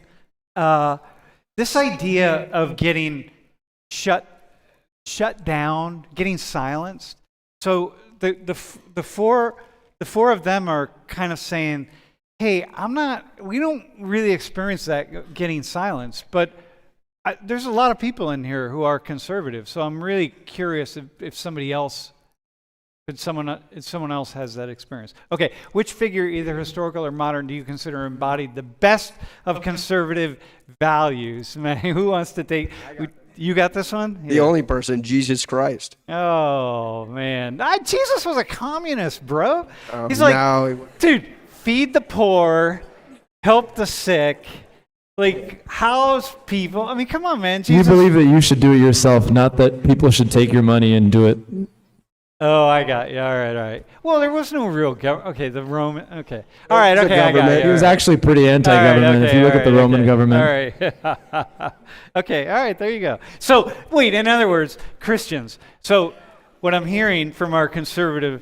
This idea of getting shut down, getting silenced. So the four of them are kind of saying, "Hey, we don't really experience that getting silenced, but there's a lot of people in here who are conservative. So I'm really curious if somebody else." If someone else has that experience. Okay, which figure, either historical or modern, do you consider embodied the best of conservative values? Man, who wants to take? You got this one? The only person, Jesus Christ. Oh man, Jesus was a communist, bro. He's now like, dude, feed the poor, help the sick, like house people. I mean, come on, man. You Jesus. believe that you should do it yourself, not that people should take your money and do it. Oh, I got you. All right. Well, there was no real government. Okay, the Roman. Okay. All right. was a Okay, I got government. you. He was all right. actually pretty anti-government All right, if you look at the Roman government. All right. Okay. All right. There you go. So, wait. In other words, Christians. So, what I'm hearing from our conservative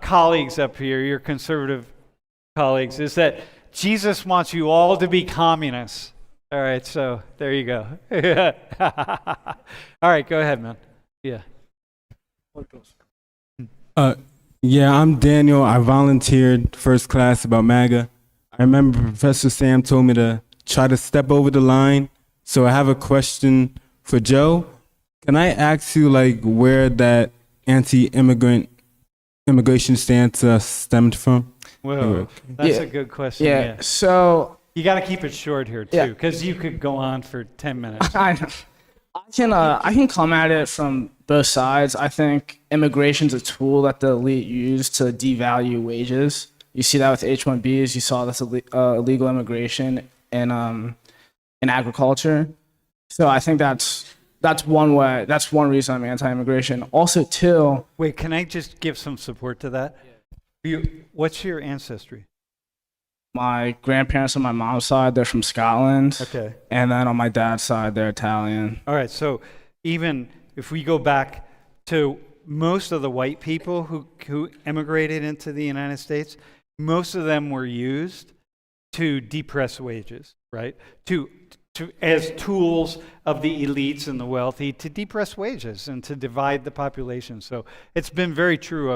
colleagues up here, your conservative colleagues, is that Jesus wants you all to be communists. All right. So, there you go. All right. Go ahead, man. Yeah. Yeah, I'm Daniel. I volunteered first class about MAGA. I remember Professor Sam told me to try to step over the line. So I have a question for Joe. Can I ask you, like, where that immigration stance stemmed from? Whoa, that's Yeah. a good question. Yeah. So You got to keep it short here too, Yeah. because you could go on for 10 minutes. I can come at it from both sides. I think immigration's a tool that the elite use to devalue wages. You see that with H-1Bs. You saw this illegal immigration in agriculture. So I think that's one way. That's one reason I'm anti-immigration. Also, too. Wait, can I just give some support to that? What's your ancestry? My grandparents on my mom's side, they're from Scotland. Okay. And then on my dad's side, they're Italian. All right. So even if we go back to most of the white people who immigrated into the United States, most of them were used to depress wages, right? To as tools of the elites and the wealthy to depress wages and to divide the population. So it's been very true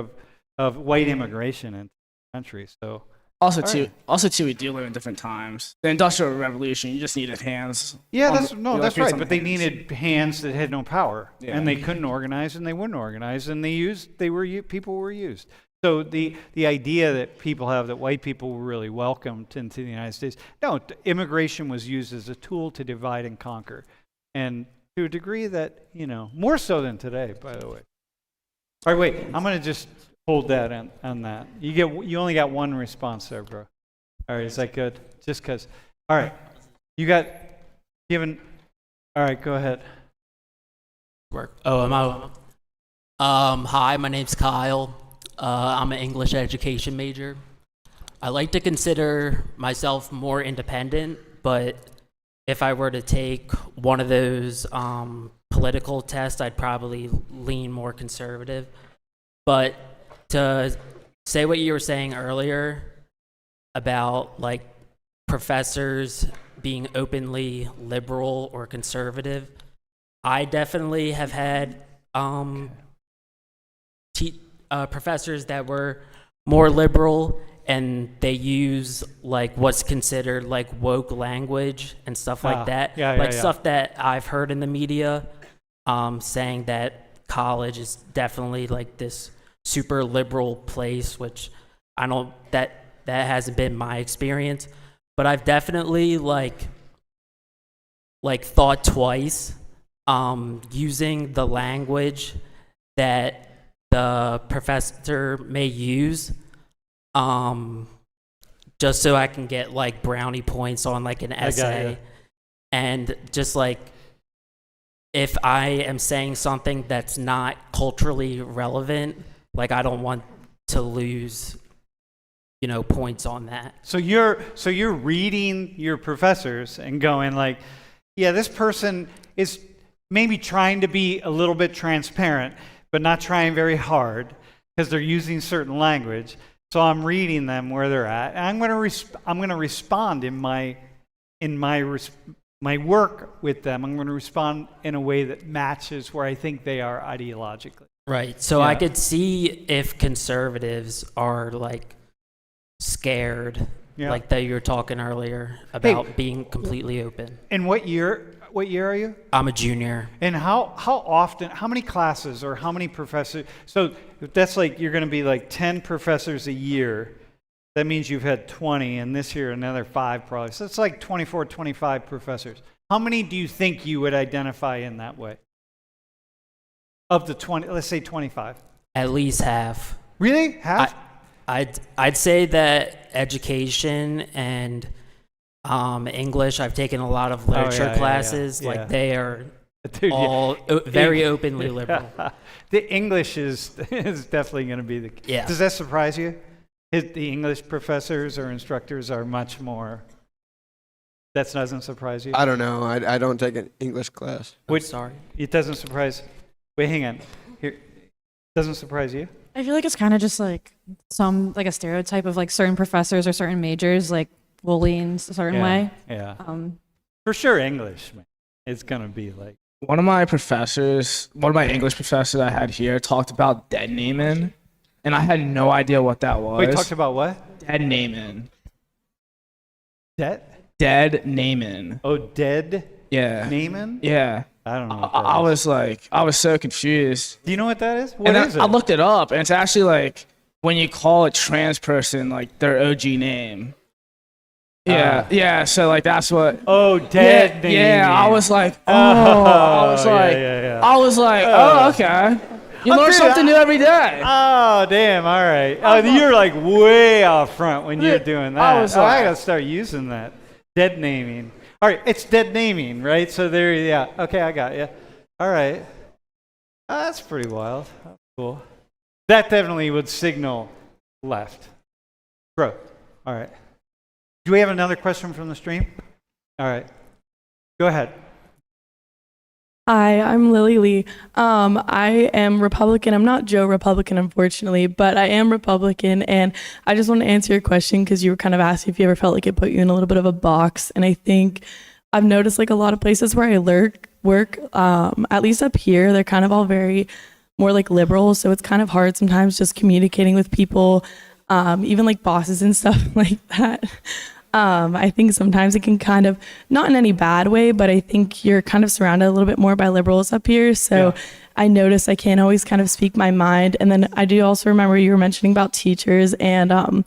of white immigration in the country. So Also, All too, we do live in different times. The Industrial Revolution, you just needed hands. yeah, on that's the- no, you that's like right. some But they hands. needed hands that had no power, Yeah. and they couldn't organize, and they wouldn't organize, and people were used. So the idea that people have that white people were really welcomed into the United States, no, immigration was used as a tool to divide and conquer, and to a degree that more so than today, by the way. All right, wait, I'm gonna just hold that on that. You only got one response there, bro. All right, is that good? Just because. All right, all right, go ahead. Work. Oh, am I? Hi, my name's Kyle. I'm an English education major. I like to consider myself more independent, but if I were to take one of those political tests, I'd probably lean more conservative. But to say what you were saying earlier about like professors being openly liberal or conservative, I definitely have had professors that were more liberal, and they use like what's considered like woke language and stuff like that. Like stuff that I've heard in the media, saying that college is definitely like this super liberal place, which I don't, that hasn't been my experience, but I've definitely like thought twice, using the language that the professor may use, just so I can get like brownie points on like an essay. And just like, if I am saying something that's not culturally relevant, like I don't want to lose, you know, points on that. So you're reading your professors and going like, yeah, this person is maybe trying to be a little bit transparent, but not trying very hard because they're using certain language. So I'm reading them where they're at, and I'm going to respond in my work with them. I'm going to respond in a way that matches where I think they are ideologically. Right. So I could see if conservatives are like scared, like that you were talking earlier about being completely open. And what year are you? I'm a junior. And how often, how many classes or how many professors? So that's like, you're going to be like 10 professors a year. That means you've had 20, and this year another 5 probably. So it's like 24, 25 professors. How many do you think you would identify in that way? Of the 20, let's say 25. At least half. Really? Half? I'd say that education and English, I've taken a lot of literature classes. Yeah. Like they are Dude, all very openly liberal. The English is definitely going to be the. Yeah. Does that surprise you? The English professors or instructors are much more. That doesn't surprise you? I don't know. I don't take an English class. I'm sorry. It doesn't surprise. Wait, hang on. Here, doesn't surprise you? I feel like it's kind of just like a stereotype of like certain professors or certain majors like bullying a certain way. Yeah. For sure, English, man. It's gonna be like. One of my English professors I had here talked about dead naming, and I had no idea what that was. Wait, talked about what? Dead naming. Dead naming. Oh, dead. Yeah. Naming? Yeah. I don't know. What I was so confused. Do you know what that is? What is it? I looked it up, and it's actually like when you call a trans person like their OG name. Yeah, so like that's what. Oh, dead naming. Yeah, I was like, okay. You learn something new every day. Oh, damn, all right. Oh, you're like way off front when you're doing that. I gotta start using that. Dead naming. All right, it's dead naming, right? So there, okay, I got you. All right. That's pretty wild. That's cool. That definitely would signal left. Growth. All right. Do we have another question from the stream? All right. Go ahead. Hi, I'm Lily Lee. I am Republican. I'm not Joe Republican, unfortunately, but I am Republican. And I just want to answer your question because you were kind of asking if you ever felt like it put you in a little bit of a box. And I think I've noticed like a lot of places where I work, at least up here, they're kind of all very more like liberal. So it's kind of hard sometimes just communicating with people, even like bosses and stuff like that. I think sometimes it can kind of, not in any bad way, but I think you're kind of surrounded a little bit more by liberals up here. So I notice I can't always kind of speak my mind. And then I do also remember you were mentioning about teachers. And I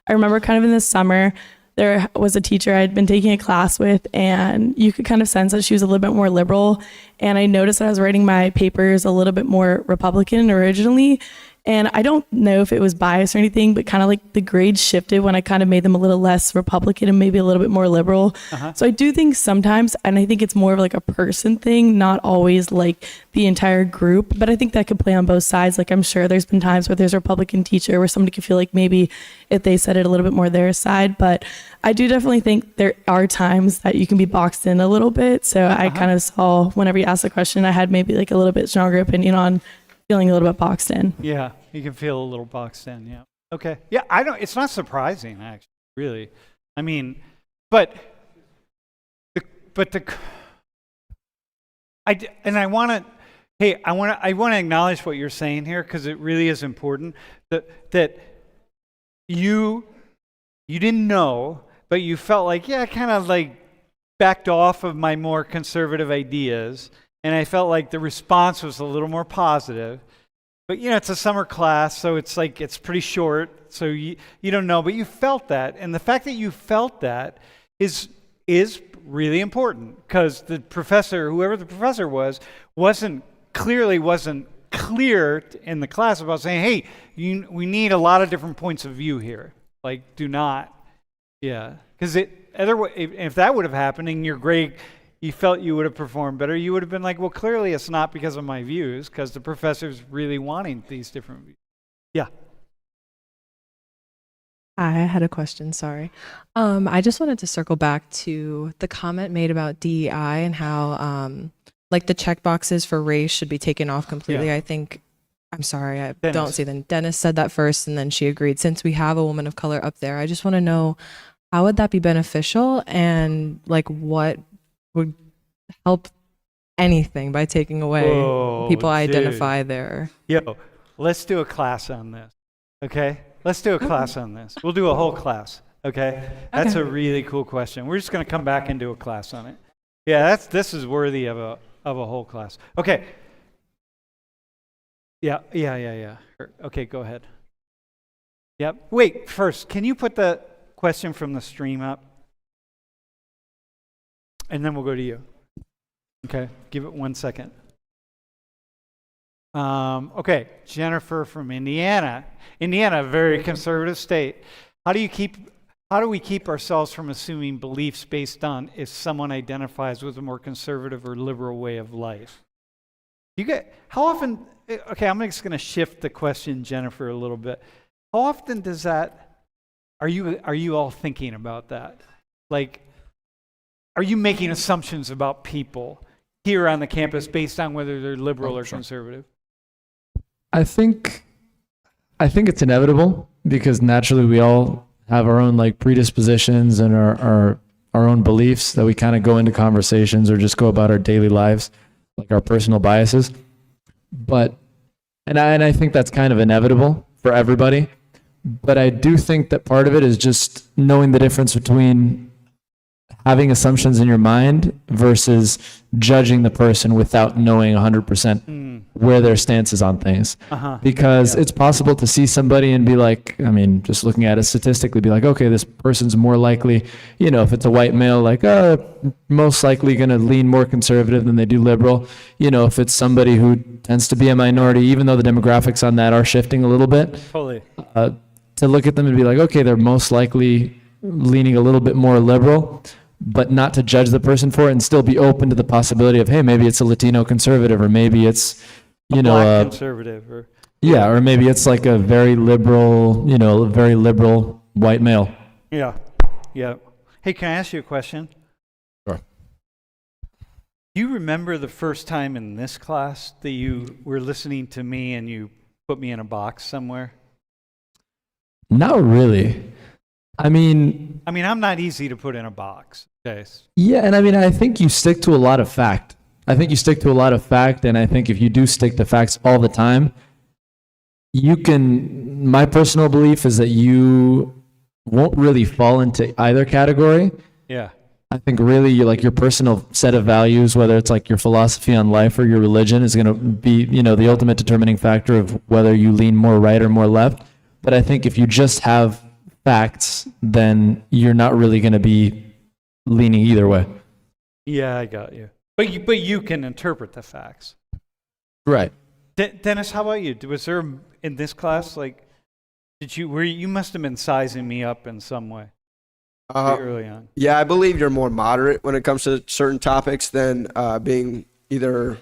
remember kind of in the summer, there was a teacher I'd been taking a class with, and you could kind of sense that she was a little bit more liberal. And I noticed that I was writing my papers a little bit more Republican originally. And I don't know if it was bias or anything, but kind of like the grades shifted when I kind of made them a little less Republican and maybe a little bit more liberal. So I do think sometimes, and I think it's more of like a person thing, not always like the entire group, but I think that could play on both sides. Like I'm sure there's been times where there's a Republican teacher where somebody could feel like maybe if they said it a little bit more their side, but I do definitely think there are times that you can be boxed in a little bit. So I kind of saw whenever you asked the question, I had maybe like a little bit stronger opinion on feeling a little bit boxed in. Yeah, you can feel a little boxed in, yeah. Okay. Yeah, it's not surprising, actually, really. I mean, I want to acknowledge what you're saying here because it really is important that you you didn't know, but you felt like, yeah, I kind of like backed off of my more conservative ideas, and I felt like the response was a little more positive. But it's a summer class, so it's like it's pretty short, so you don't know, but you felt that, and the fact that you felt that is really important, because the professor, whoever the professor wasn't clear in the class about saying, hey, we need a lot of different points of view here. Like, do not, because otherwise, if that would have happened in your grade, you felt you would have performed better, you would have been like, well, clearly it's not because of my views, because the professor's really wanting these different views. Yeah. I had a question, sorry. I just wanted to circle back to the comment made about DEI and how like the checkboxes for race should be taken off completely. Yeah. I think, I'm sorry, I Dennis. don't see them. Dennis said that first and then she agreed. Since we have a woman of color up there, I just want to know, how would that be beneficial, and like what would help anything by taking away people identify their... Yo, let's do a class on this, okay? Let's do a class on this. We'll do a whole class, okay? That's a really cool question. We're just going to come back and do a class on it. Yeah, this is worthy of a whole class. Okay. Yeah. Okay, go ahead. Yep. Wait, first, can you put the question from the stream up? And then we'll go to you. Okay, give it 1 second. Okay, Jennifer from Indiana. Indiana, a very conservative state. How do we keep ourselves from assuming beliefs based on if someone identifies with a more conservative or liberal way of life? How often, okay, I'm just going to shift the question, Jennifer, a little bit. How often does that, are you all thinking about that? Like, are you making assumptions about people here on the campus based on whether they're liberal or conservative? I think it's inevitable, because naturally we all have our own like predispositions and our own beliefs that we kind of go into conversations or just go about our daily lives, like our personal biases. But and I think that's kind of inevitable for everybody. But I do think that part of it is just knowing the difference between having assumptions in your mind versus judging the person without knowing 100% where their stance is on things. Because it's possible to see somebody and be like, I mean, just looking at it statistically, be like, okay, this person's more likely, if it's a white male, like, most likely going to lean more conservative than they do liberal. If it's somebody who tends to be a minority, even though the demographics on that are shifting a little bit, Totally. to look at them and be like, okay, they're most likely leaning a little bit more liberal, but not to judge the person for it, and still be open to the possibility of, hey, maybe it's a Latino conservative, or maybe it's, Black conservative, or or maybe it's like a very liberal, very liberal white male. yeah. Hey, can I ask you a question? Sure. Do you remember the first time in this class that you were listening to me and you put me in a box somewhere? Not really. I mean, I'm not easy to put in a box. Okay. yeah, and I think you stick to a lot of fact. And I think if you do stick to facts all the time, my personal belief is that you won't really fall into either category. Yeah. I think really your personal set of values, whether it's like your philosophy on life or your religion, is going to be, the ultimate determining factor of whether you lean more right or more left. But I think if you just have facts, then you're not really going to be leaning either way. Yeah, I got you. But you can interpret the facts. Right. Dennis, how about you? Was there in this class, like, you must have been sizing me up in some way early on. Yeah, I believe you're more moderate when it comes to certain topics than being either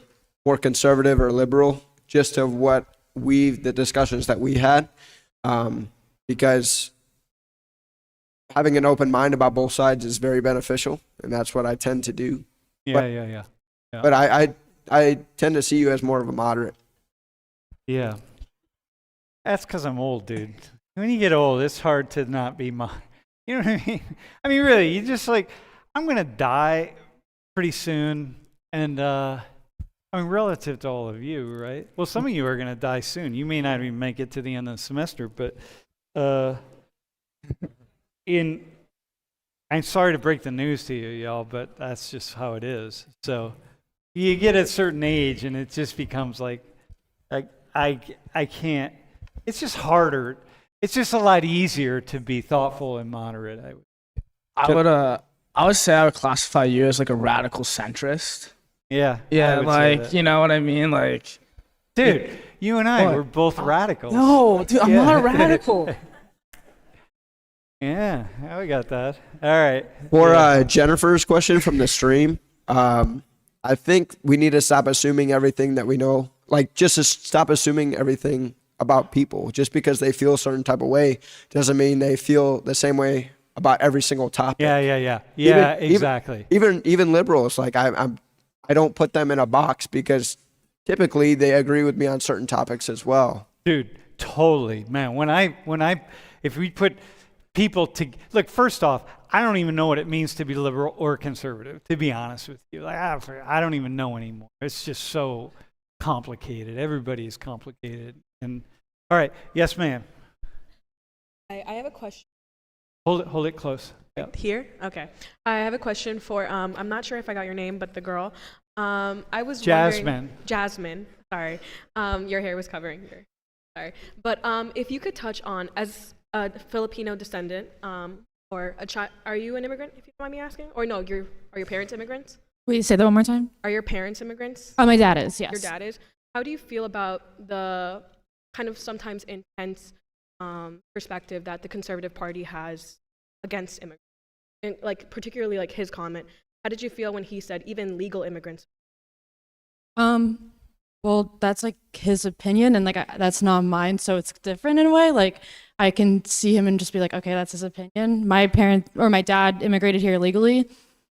more conservative or liberal, just of the discussions that we had. Because having an open mind about both sides is very beneficial, and that's what I tend to do. Yeah. But I tend to see you as more of a moderate. Yeah. That's because I'm old, dude. When you get old, it's hard to not be you know what I mean? I mean, really, you just like, I'm going to die pretty soon, and relative to all of you, right? Well, some of you are going to die soon. You may not even make it to the end of the semester, but I'm sorry to break the news to you, y'all, but that's just how it is. So you get a certain age, and it just becomes like I can't. It's just harder. It's just a lot easier to be thoughtful and moderate. I would say I would classify you as like a radical centrist. Yeah. Yeah, I would say like that. you know what I mean, like. Dude, you and I, What? we're both radicals. No, dude, I'm Yeah. not a radical. Yeah, we got that. All right. For Yeah. Jennifer's question from the stream, I think we need to stop assuming everything that we know. Like, just to stop assuming everything about people. Just because they feel a certain type of way doesn't mean they feel the same way about every single topic. Yeah, Even- exactly. Even liberals, like I don't put them in a box because typically they agree with me on certain topics as well. Dude, totally, man. If we put people to look, first off, I don't even know what it means to be liberal or conservative, to be honest with you. Like, I don't even know anymore. It's just so complicated. Everybody is complicated. And all right, yes, ma'am. I have a question. Hold it close. Yeah. Here? Okay. I have a question for, I'm not sure if I got your name, but the girl. I was Jasmine. wondering. Jasmine. Sorry. Your hair was covering your. Sorry. But if you could touch on, as a Filipino descendant, or a child, are you an immigrant, if you don't mind me asking? Or no, are your parents immigrants? Wait, say that one more time. Are your parents immigrants? Oh, my dad is, yes. Your dad is. How do you feel about the kind of sometimes intense perspective that the Conservative Party has against immigrants? And like particularly like his comment. How did you feel when he said even legal immigrants? Well, that's like his opinion, and like that's not mine, so it's different in a way. Like I can see him and just be like, okay, that's his opinion. My dad immigrated here legally,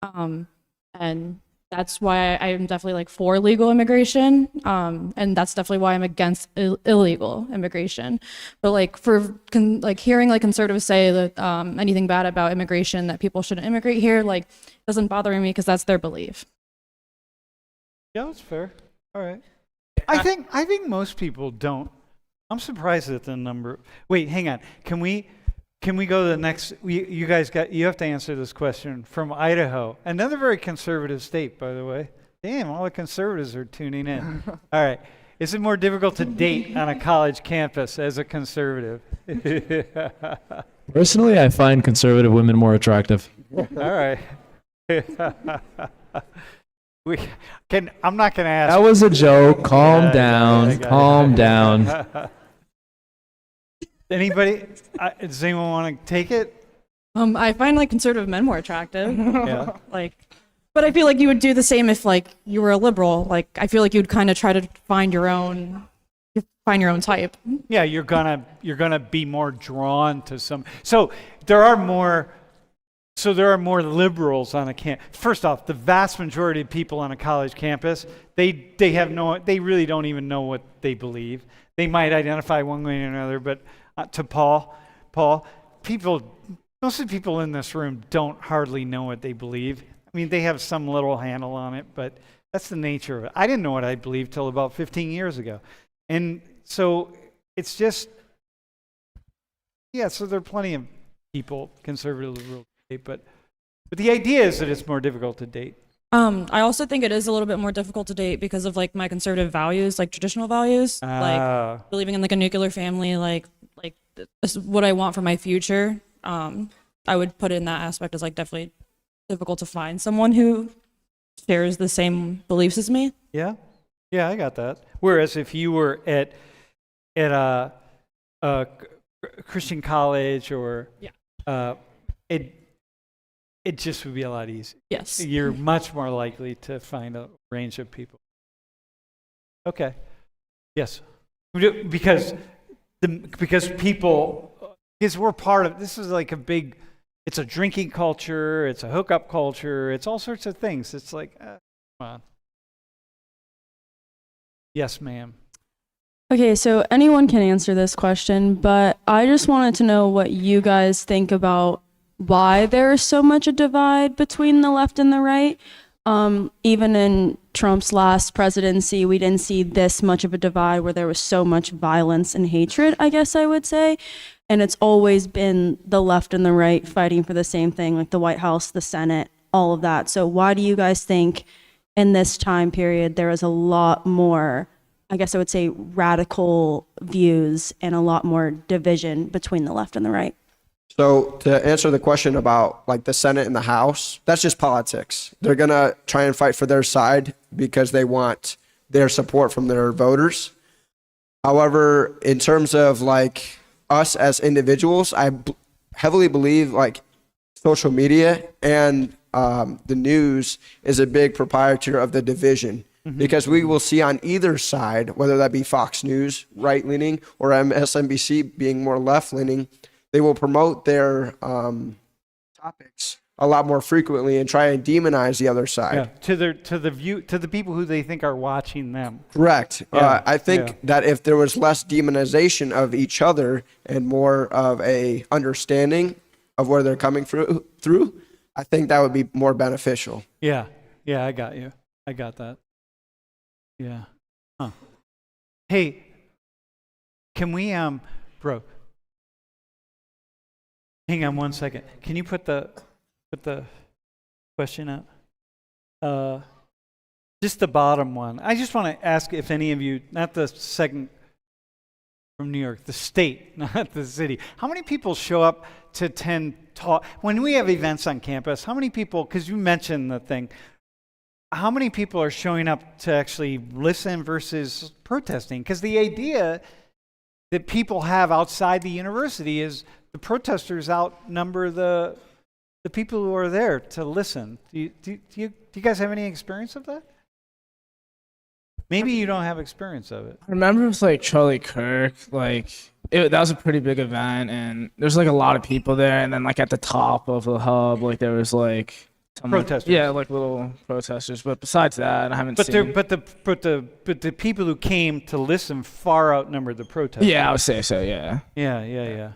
and that's why I am definitely like for legal immigration, and that's definitely why I'm against illegal immigration. But like hearing like conservatives say that anything bad about immigration, that people shouldn't immigrate here, like doesn't bother me because that's their belief. Yeah, that's fair. All right. I think most people don't. I'm surprised at the number. Wait, hang on. Can we go to the next? You have to answer this question from Idaho, another very conservative state, by the way. Damn, all the conservatives are tuning in. All right. Is it more difficult to date on a college campus as a conservative? Personally, I find conservative women more attractive. All right. I'm not going to ask. That was a joke. Calm down. I got it. Calm down. Anybody? Does anyone want to take it? I find like conservative men more attractive. Yeah. But I feel like you would do the same if like you were a liberal. Like I feel like you'd kind of try to find your own type. Yeah, you're gonna be more drawn to some. So there are more liberals on a camp. First off, the vast majority of people on a college campus, they really don't even know what they believe. They might identify one way or another, but to Paul, most of the people in this room don't hardly know what they believe. I mean, they have some little handle on it, but that's the nature of it. I didn't know what I believed till about 15 years ago. And so it's just, so there are plenty of people, conservative, liberal, but the idea is that it's more difficult to date. I also think it is a little bit more difficult to date because of like my conservative values, like traditional values, like believing in like a nuclear family, like this is what I want for my future. I would put in that aspect as like definitely difficult to find someone who shares the same beliefs as me. Yeah, I got that. Whereas if you were at a Christian college or it just would be a lot easier. Yes. You're much more likely to find a range of people. Okay. Yes. Because we're part of, this is like it's a drinking culture, it's a hookup culture, it's all sorts of things. It's like, come on. Yes, ma'am. Okay, so anyone can answer this question, but I just wanted to know what you guys think about why there is so much a divide between the left and the right, even in Trump's last presidency, we didn't see this much of a divide where there was so much violence and hatred, I guess I would say. And it's always been the left and the right fighting for the same thing, like the White House, the Senate, all of that. So why do you guys think in this time period there is a lot more, I guess I would say, radical views and a lot more division between the left and the right? So to answer the question about like the Senate and the House, that's just politics. They're going to try and fight for their side because they want their support from their voters. However, in terms of like us as individuals, heavily believe like social media and the news is a big proprietor of the division. Because we will see on either side, whether that be Fox News, right-leaning, or MSNBC being more left-leaning, they will promote their topics a lot more frequently and try and demonize the other side. Yeah, to the people who they think are watching them. Correct. Yeah, I think that if there was less demonization of each other and more of a understanding of where they're coming through, I think that would be more beneficial. Yeah, I got you. I got that. Yeah. Huh. Hey, can we, bro? Hang on one second. Can you put the question up? Just the bottom one. I just want to ask if any of you, not the second from New York, the state, not the city. How many people show up to attend talk when we have events on campus? How many people? Because you mentioned the thing. How many people are showing up to actually listen versus protesting? Because the idea that people have outside the university is the protesters outnumber the people who are there to listen. Do you guys have any experience of that? Maybe you don't have experience of it. I remember with like Charlie Kirk, like that was a pretty big event, and there's like a lot of people there, and then like at the top of the hub, like there was like protesters. Yeah, like little protesters. But besides that, I haven't seen. But the people who came to listen far outnumbered the protesters. Yeah, I would say so. Yeah. Yeah.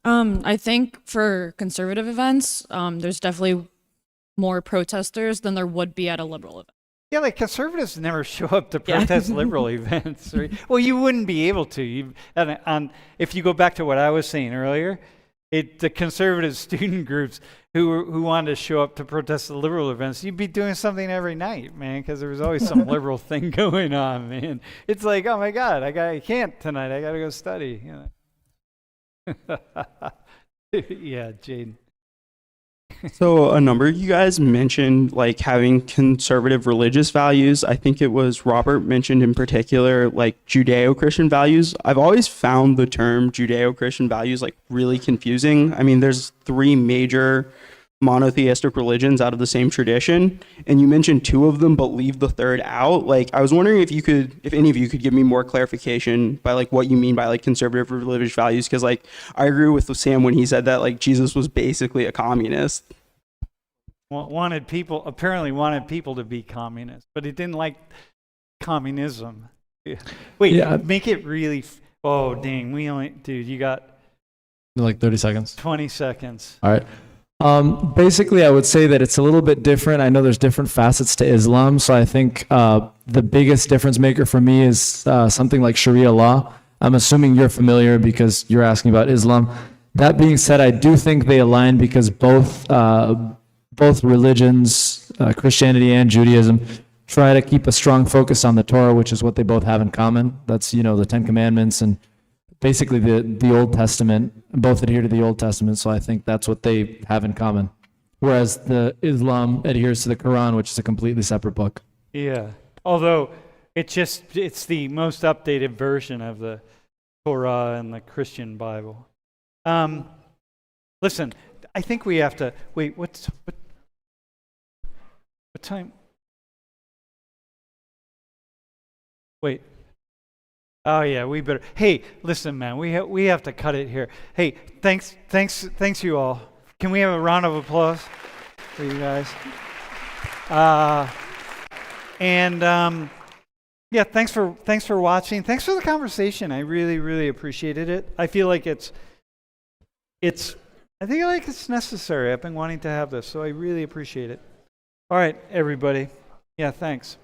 I think for conservative events, there's definitely more protesters than there would be at a liberal event. Yeah, like conservatives never show up to protest liberal events. Right? Well, you wouldn't be able to. If you go back to what I was saying earlier, the conservative student groups who wanted to show up to protest the liberal events, you'd be doing something every night, man, because there was always some liberal thing going on, man. It's like, oh my God, I can't tonight. I got to go study. You know? Yeah, Jaden. So a number of you guys mentioned like having conservative religious values. I think it was Robert mentioned in particular like Judeo-Christian values. I've always found the term Judeo-Christian values like really confusing. I mean, there's 3 major monotheistic religions out of the same tradition, and you mentioned 2 of them but leave the 3rd out. Like I was wondering if any of you could give me more clarification by like what you mean by like conservative religious values, because like I agree with Sam when he said that like Jesus was basically a communist. Well, apparently wanted people to be communists, but he didn't like communism. Yeah. Wait, make it really oh dang, you got like 30 seconds. 20 seconds. All right. Basically, I would say that it's a little bit different. I know there's different facets to Islam, so I think the biggest difference maker for me is something like Sharia law. I'm assuming you're familiar because you're asking about Islam. That being said, I do think they align because both religions, Christianity and Judaism, try to keep a strong focus on the Torah, which is what they both have in common. That's, the 10 Commandments and basically the Old Testament. Both adhere to the Old Testament, so I think that's what they have in common. Whereas the Islam adheres to the Quran, which is a completely separate book. Yeah, although it's the most updated version of the Torah and the Christian Bible. Listen, I think we have to wait. What time? Wait. Oh yeah, we better. Hey, listen, man, we have to cut it here. Hey, thanks you all. Can we have a round of applause for you guys? Yeah, thanks for watching. Thanks for the conversation. I really, really appreciated it. I feel like it's necessary. I've been wanting to have this, so I really appreciate it. All right, everybody. Yeah, thanks.